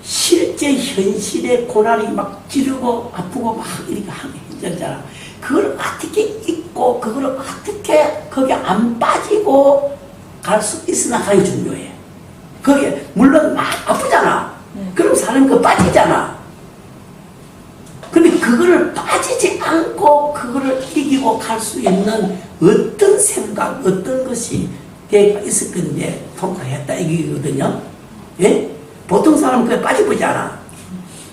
실제 현실의 고난이 막 찌르고 아프고 막 이렇게 하면 힘들잖아. 그걸 어떻게 잊고 그걸 어떻게 거기 안 빠지고 갈 수 있으나 가장 중요해. 그게 물론 막 아프잖아. 그럼 사람이 그 빠지잖아. 근데 그거를 빠지지 않고 그거를 이기고 갈 수 있는 어떤 생각, 어떤 것이 내가 있을 건데 통과했다 이기거든요. 예? 보통 사람은 그게 빠져버리지 않아.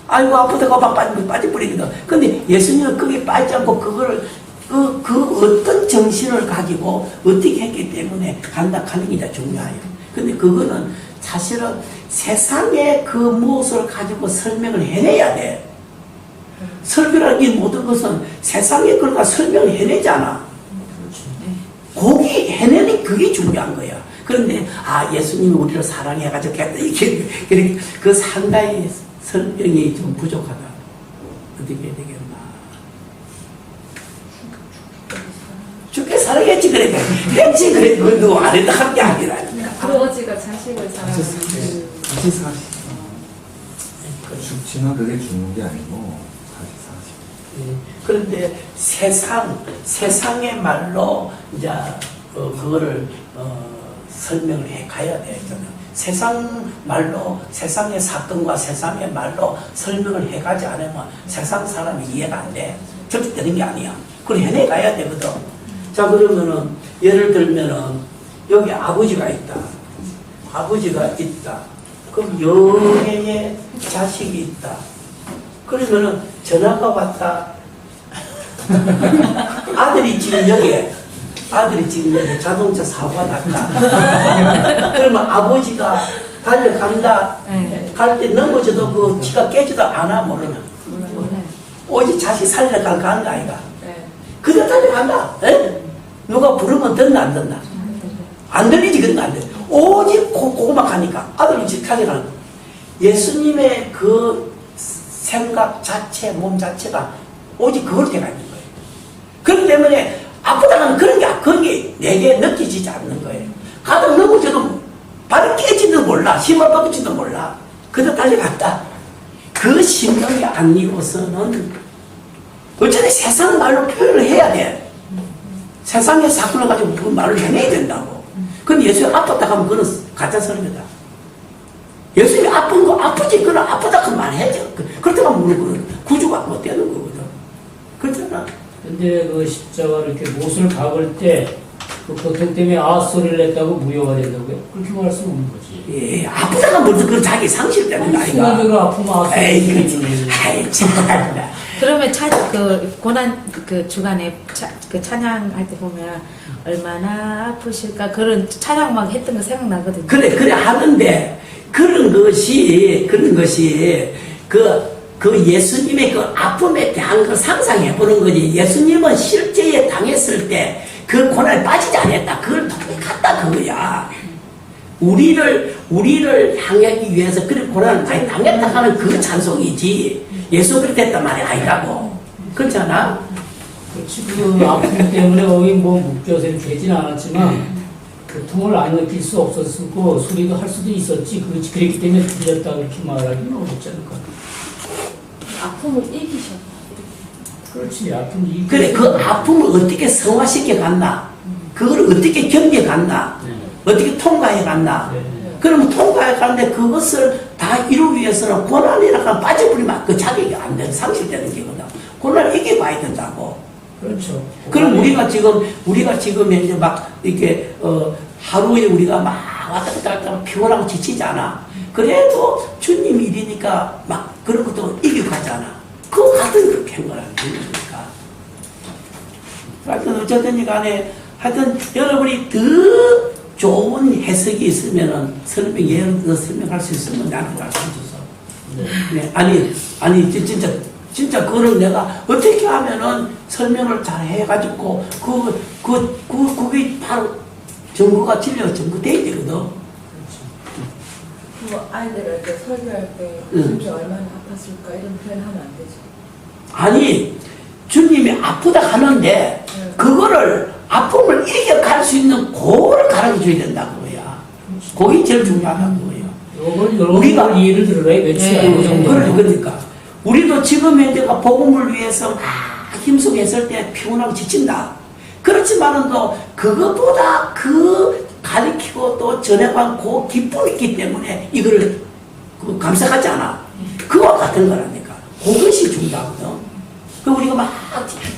아이고 아프다고 막 빠져버리거든. 근데 예수님은 거기에 빠지지 않고 그거를 그 어떤 정신을 가지고 어떻게 했기 때문에 간다 하는 게 이제 중요해요. 근데 그거는 사실은 세상의 그 무엇을 가지고 설명을 해내야 돼. 설교라는 이 모든 것은 세상에 그러니까 설명을 해내잖아. 거기 해내는 그게 중요한 거야. 그런데 예수님이 우리를 사랑해가지고 했다 이게 그 상당히 설명이 좀 부족하다. 어떻게 해야 되겠나? 죽게 사랑했지 그래. 했지 그래. 그거 안 했다 한 게 아니라니까.
아버지가 자식을 사랑하는.
같이 사시죠. 죽지만 그게 죽는 게 아니고 같이 사시죠.
그런데 세상의 말로 이제 그거를 설명을 해 가야 돼. 세상 말로 세상의 사건과 세상의 말로 설명을 해 가지 않으면 세상 사람이 이해가 안 돼. 절대 되는 게 아니야. 그걸 해내 가야 되거든. 자 그러면은 예를 들면은 여기 아버지가 있다. 아버지가 있다. 그럼 여행의 자식이 있다. 그러면은 전화가 왔다. 아들이 지금 여기 자동차 사고가 났다. 그러면 아버지가 달려간다. 갈 때 넘어져도 그 치가 깨지도 않아 모르나. 오직 자식 살려간 가는 거 아이가. 그대로 달려간다. 에? 누가 부르면 듣나 안 듣나? 안 들리지 그런 거 안 돼. 오직 그거만 가니까 아들이 집 달려가는 거야. 예수님의 그 생각 자체, 몸 자체가 오직 그걸 돼가 있는 거예요. 그렇기 때문에 아프다가는 그런 게 내게 느껴지지 않는 거예요. 가다 넘어져도 발이 깨지도 몰라. 신발 벗을지도 몰라. 그대로 달려갔다. 그 심령이 안 이어서는 어쨌든 세상 말로 표현을 해야 돼. 세상의 사건을 가지고 그 말을 해내야 된다고. 근데 예수님 아팠다 하면 그건 가짜 설명이다. 예수님이 아픈 거 아프지. 그건 아프다 그 말해야죠. 그렇다면 우리는 구조가 못 되는 거거든. 그렇잖아.
근데 그 십자가 이렇게 못을 박을 때 그 고통 때문에 소리를 냈다고 무효가 된다고요? 그렇게 말할 수는 없는 거지.
예, 아프다가 무슨 그 자기 상실 때문에 아이가.
순간적으로 아프면
에이,
소리를
그렇지.
내는
아이, 참나.
그러면 그 고난 그 주간에 그 찬양할 때 보면 얼마나 아프실까 그런 찬양 막 했던 거 생각나거든요.
그래 하는데 그런 것이 그 예수님의 그 아픔에 대한 걸 상상해 보는 거지. 예수님은 실제에 당했을 때 그 고난에 빠지지 않았다. 그걸 똑같다 그거야. 우리를 향하기 위해서 그런 고난을 많이 당했다 하는 그 찬송이지. 예수 그랬단 말이 아니라고. 그렇잖아?
그렇지. 그 아픔 때문에 거기 뭐 묶여서 되진 않았지만 고통을 안 느낄 수 없었고 소리도 할 수도 있었지. 그랬기 때문에 들렸다 그렇게 말하기는 어렵지 않을까.
아픔을 이기셨다.
그렇지. 아픔이
그래, 그 아픔을 어떻게 성화시켜 갔나? 그걸 어떻게 견뎌 갔나? 어떻게 통과해 갔나? 그러면 통과해 가는데 그것을 다 이루기 위해서는 고난이라고 빠져버리면 그 자격이 안 되는, 상실되는 거거든. 고난을 이겨봐야 된다고.
그렇죠.
그럼 우리가 지금 이제 막 이렇게, 하루에 우리가 막 왔다 갔다 피곤하고 지치지 않아. 그래도 주님 일이니까 막 그런 것도 이기고 가잖아. 그거 같은 그렇게 한 거라는 거니까. 하여튼 어쨌든 간에 하여튼 여러분이 더 좋은 해석이 있으면은 예를 들어 설명할 수 있으면 나는 말씀 주소. 네, 진짜 그거를 내가 어떻게 하면은 설명을 잘 해가지고 그게 바로 증거가 진료가 증거돼야 되거든.
뭐 아이들한테 설교할 때 주님이 얼마나 아팠을까 이런 표현하면 안 되죠.
아니 주님이 아프다 하는데 그거를 아픔을 이겨갈 수 있는 그거를 가르쳐줘야 된다고 거야. 그게 제일 중요하다는 거예요. 우리가
이해를 들어야 며칠 그 정도.
그러니까 우리도 지금 현재가 복음을 위해서 막 힘쓰겠을 때 피곤하고 지친다. 그렇지만은 또 그것보다 그 가르치고 또 전해간 그 기쁨이 있기 때문에 이거를 감사하지 않아. 그와 같은 거라니까. 그것이 중요하거든. 그 우리가 막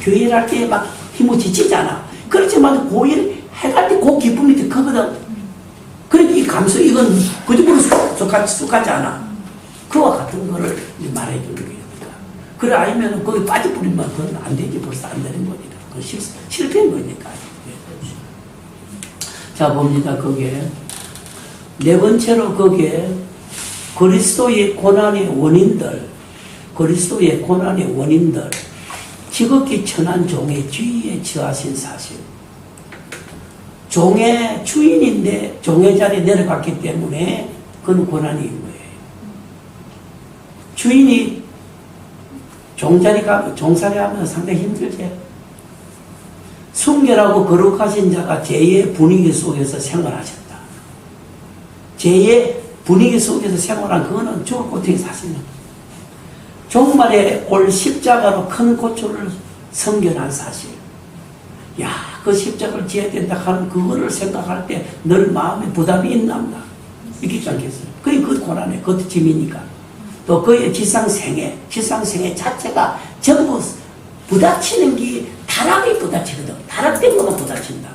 교회를 할 때 막 힘을 지치잖아. 그렇지만 그 일 해갈 때 그 기쁨이 더 크거든. 그러니까 이 감수 이건 그쪽으로 쑥하지 않아. 그와 같은 거를 말해주는 거예요. 그래 아니면 거기 빠져버리면 그건 안 되지. 벌써 안 되는 거니까. 그건 실패인 거니까. 자 봅니다. 거기에 네 번째로 거기에 그리스도의 고난의 원인들, 지극히 천한 종의 주의에 처하신 사실. 종의 주인인데 종의 자리에 내려갔기 때문에 그건 고난이 인 거예요. 주인이 종살이 하면 상당히 힘들지. 순결하고 거룩하신 자가 죄의 분위기 속에서 생활하셨다. 죄의 분위기 속에서 생활한 그거는 죽을 고통이 사실은. 종말에 올 십자가로 큰 고초를 성견한 사실. 야, 그 십자가를 지어야 된다 하는 그거를 생각할 때 늘 마음에 부담이 있나보다. 있겠지 않겠어요? 그 고난에, 그것도 짐이니까. 또 그의 지상생애 자체가 전부 부딪히는 게 타락이 부딪히거든. 타락된 것만 부딪힌다.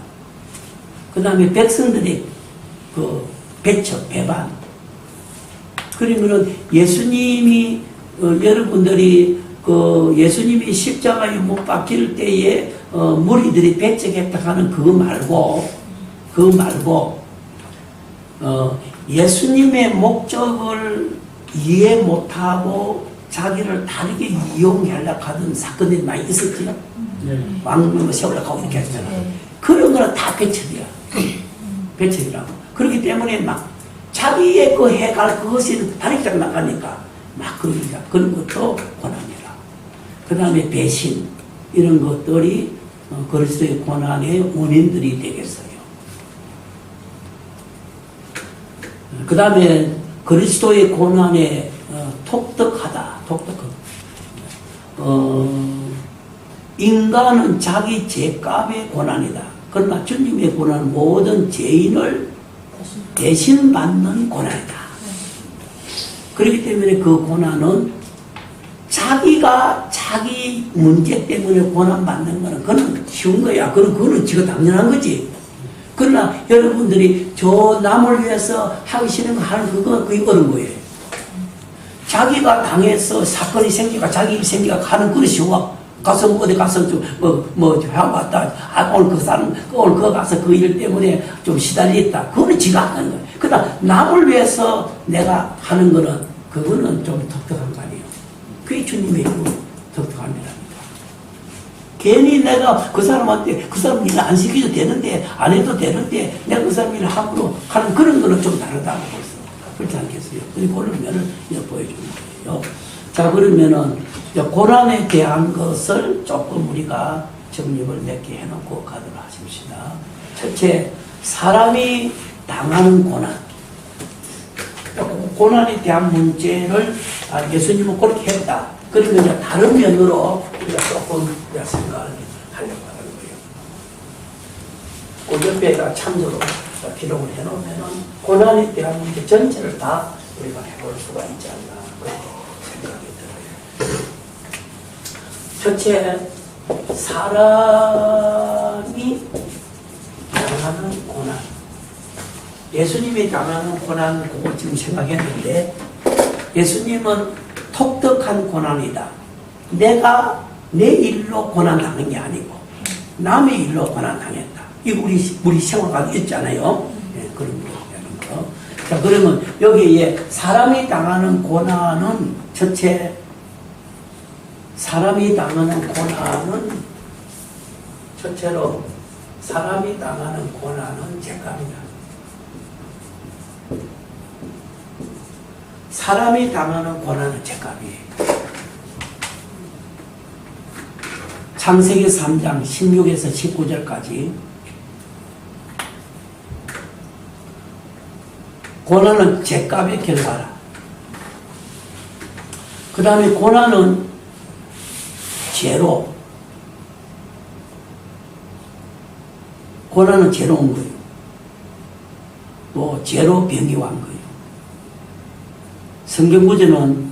그 다음에 백성들의 그 배반. 그러면은 예수님이, 여러분들이 예수님이 십자가에 못 박힐 때에 무리들이 배척했다 하는 그거 말고, 예수님의 목적을 이해 못하고 자기를 다르게 이용하려고 하던 사건들이 많이 있었지요. 왕을 세우려고 이렇게 했잖아. 그런 거는 다 배척이야. 배척이라고. 그렇기 때문에 막 자기의 그 해갈 그것이 다르게 나가니까 막 그런 것도 고난이라. 그 다음에 배신 이런 것들이 그리스도의 고난의 원인들이 되겠어요. 그 다음에 그리스도의 고난에 독특하다. 인간은 자기 죄값의 고난이다. 그러나 주님의 고난은 모든 죄인을 대신받는 고난이다. 그렇기 때문에 그 고난은 자기가 자기 문제 때문에 고난받는 거는 그건 쉬운 거야. 그거는 지가 당연한 거지. 그러나 여러분들이 저 남을 위해서 하기 싫은 거 하는 그게 어려운 거예요. 자기가 당해서 사건이 생기가 자기 일이 생기가 하는 그릇이 쉬워. 가서 어디 가서 좀 하고 왔다. 오늘 그 사람 오늘 그거 가서 그 일 때문에 좀 시달렸다. 그거는 지가 하는 거예요. 그러나 남을 위해서 내가 하는 거는 그거는 좀 독특한 거 아니에요. 그게 주님의 독특함이랍니다. 괜히 내가 그 사람한테 그 사람 일을 안 시켜도 되는데 안 해도 되는데 내가 그 사람 일을 함부로 하는 그런 거는 좀 다르다고 벌써. 그렇지 않겠어요? 그런 면을 보여주는 거예요. 자, 그러면은 고난에 대한 것을 조금 우리가 정립을 몇 개 해놓고 가도록 하십시다. 첫째, 사람이 당하는 고난. 고난에 대한 문제를 예수님은 그렇게 했다. 그러면 이제 다른 면으로 우리가 조금 생각을 하려고 하는 거예요. 그 옆에다 참조로 기록을 해놓으면 고난에 대한 문제 전체를 다 우리가 해볼 수가 있지 않나 그렇게 생각이 들어요. 첫째, 사람이 당하는 고난. 예수님이 당하는 고난 그걸 지금 생각했는데 예수님은 독특한 고난이다. 내가 내 일로 고난당한 게 아니고 남의 일로 고난당했다. 이거 우리 생활관에 있잖아요. 네, 그런 거. 자, 그러면 여기에 사람이 당하는 고난은 첫째, 사람이 당하는 고난은 첫째로 사람이 당하는 고난은 죄값이다. 사람이 당하는 고난은 죄값이에요. 창세기 3장 16에서 19절까지 고난은 죄값의 결과라. 그 다음에 고난은 죄로, 고난은 죄로 온 거예요. 또 죄로 병이 온 거예요. 성경 구절은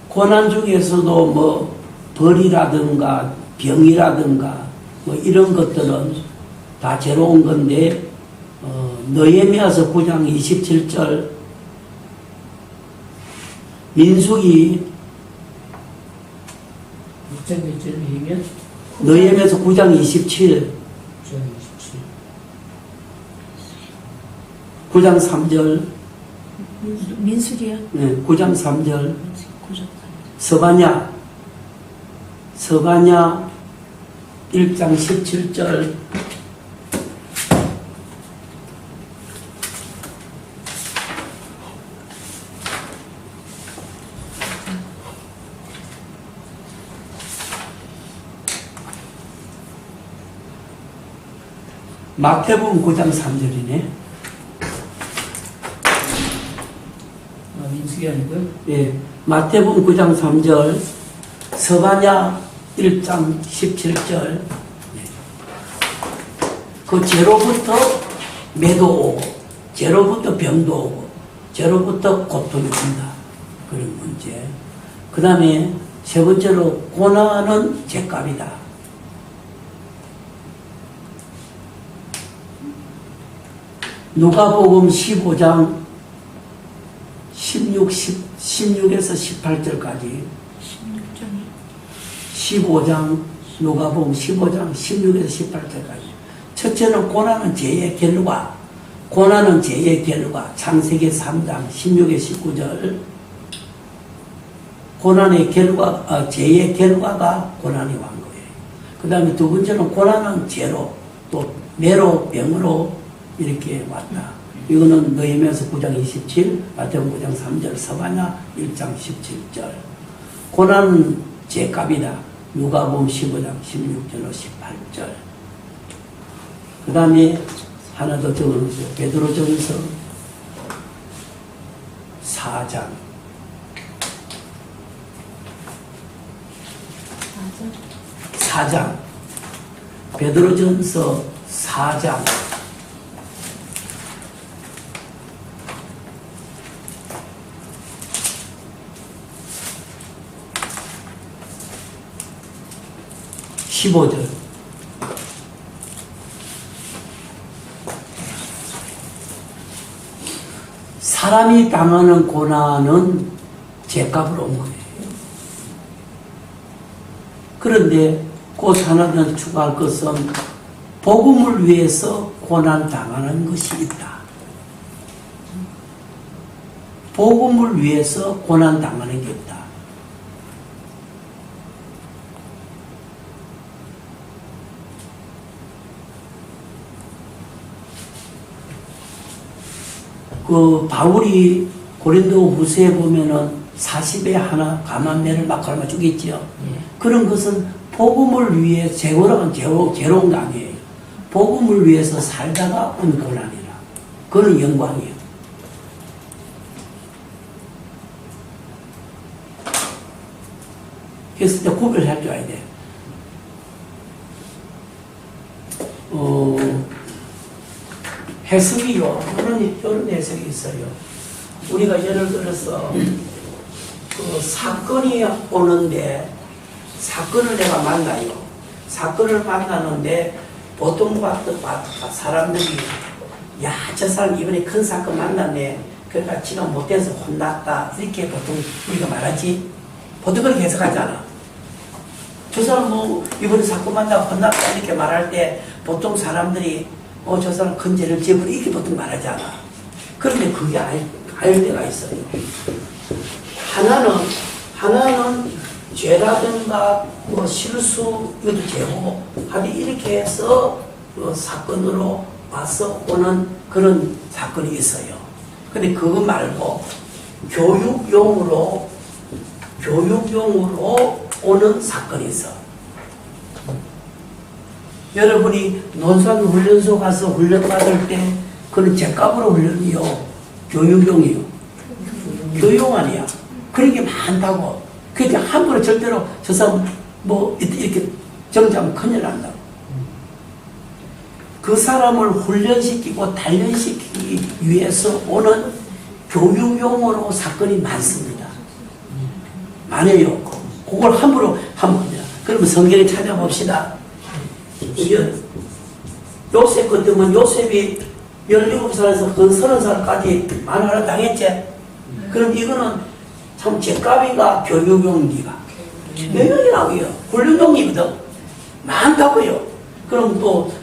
고난 중에서도 뭐 벌이라든가 병이라든가 뭐 이런 것들은 다 죄로 온 건데, 느헤미야서 9장 27절, 민수기 느헤미야서 9장 27, 9장 3절,
민수기요?
네, 9장 3절, 서바냐 1장 17절, 마태복음 9장 3절이네.
민수기 아니고요.
예, 마태복음 9장 3절, 서바냐 1장 17절. 그 죄로부터 매도 오고, 죄로부터 병도 오고, 죄로부터 고통이 온다. 그런 문제. 그 다음에 세 번째로 고난은 죄값이다. 누가복음 15장 16에서 18절까지 15장 누가복음 15장 16에서 18절까지 첫째는 고난은 죄의 결과, 고난은 죄의 결과. 창세기 3장 16에 19절 고난의 결과, 죄의 결과가 고난이 온 거예요. 그 다음에 두 번째는 고난은 죄로, 또 매로, 병으로 이렇게 왔다. 이거는 느헤미야서 9장 27, 마태복음 9장 3절, 서바냐 1장 17절. 고난은 죄값이다. 누가복음 15장 16절로 18절. 그 다음에 하나 더 적어놓으세요. 베드로전서 4장. 4장. 베드로전서 4장. 15절. 사람이 당하는 고난은 죄값으로 온 거예요. 그런데 곧 하나 더 추가할 것은 복음을 위해서 고난 당하는 것이 있다. 복음을 위해서 고난 당하는 게 있다. 그 바울이 고린도 후서에 보면은 40에 하나 가만매를 막 갈아 죽였지요. 그런 것은 복음을 위해 죄로운 거 아니에요. 복음을 위해서 살다가 온 고난이라. 그건 영광이에요. 그래서 이제 구별할 줄 알아야 돼. 해석이요. 이런 해석이 있어요. 우리가 예를 들어서 그 사건이 오는데 사건을 내가 만나요. 사건을 만나는데 보통 사람들이 야, 저 사람 이번에 큰 사건 만났네. 그러니까 지가 못해서 혼났다. 이렇게 보통 우리가 말하지. 보통 그렇게 해석하잖아. 저 사람 뭐 이번에 사건 만나고 혼났다. 이렇게 말할 때 보통 사람들이 저 사람 큰 죄를 지어버리 이렇게 보통 말하잖아. 그런데 그게 아닐 때가 있어요. 하나는 죄라든가 뭐 실수 이것도 죄고 하여튼 이렇게 해서 사건으로 와서 오는 그런 사건이 있어요. 근데 그거 말고 교육용으로 오는 사건이 있어. 여러분이 논산훈련소 가서 훈련받을 때 그는 제값으로 훈련이요, 교육용이요. 교육 아니야. 그런 게 많다고. 그게 함부로 절대로 저 사람 뭐 이렇게 정지하면 큰일 난다고. 그 사람을 훈련시키고 단련시키기 위해서 오는 교육용으로 사건이 많습니다. 많아요. 그걸 함부로 하면 됩니다. 그러면 성경에 찾아봅시다. 요셉 같으면 요셉이 17살에서 그 30살까지 만화를 당했지. 그럼 이거는 참 제값이가 교육용기가 몇 명이라고요? 훈련용이거든. 많다고요. 그럼 또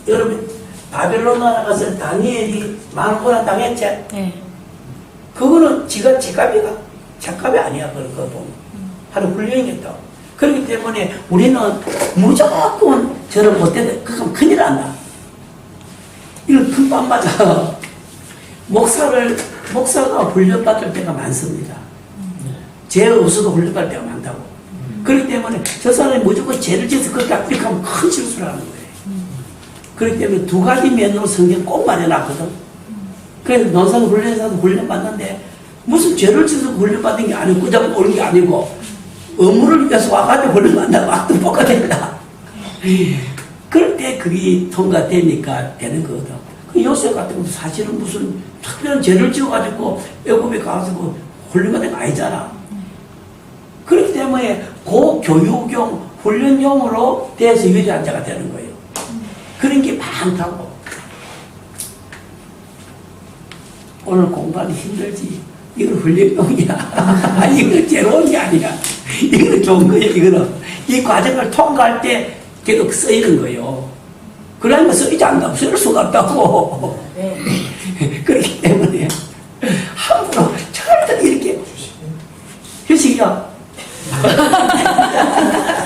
여러분 바벨론 나라 가서 다니엘이 만화를 당했지.
네.
그거는 지가 제값이가 제값이 아니야. 그거 보면 하루 훈련이겠다. 그렇기 때문에 우리는 무조건 저를 못해. 그럼 큰일 난다. 이건 큰밤 맞아. 목사가 훈련받을 때가 많습니다. 죄 없어도 훈련받을 때가 많다고. 그렇기 때문에 저 사람이 무조건 죄를 지어서 그렇게 하면 큰 실수를 하는 거예요. 그렇기 때문에 두 가지 면으로 성경 꼭 말해놨거든. 그래서 논산 훈련사도 훈련받는데 무슨 죄를 지어서 훈련받은 게 아니고 그냥 오는 게 아니고 업무를 위해서 와가지고 훈련받는다고 악도 똑같습니다. 그럴 때 그게 통과되니까 되는 거거든. 그 요셉 같은 것도 사실은 무슨 특별한 죄를 지어가지고 애굽에 가서 그 훈련받은 거 아니잖아. 그렇기 때문에 고교육용, 훈련용으로 돼서 유리한 자가 되는 거예요. 그런 게 많다고. 오늘 공부하기 힘들지. 이건 훈련용이야. 이건 괴로운 게 아니야. 이거는 좋은 거예요. 이거는 이 과정을 통과할 때 계속 쓰이는 거예요. 그러면 쓰이지 않는다고 쓸 수가 없다고.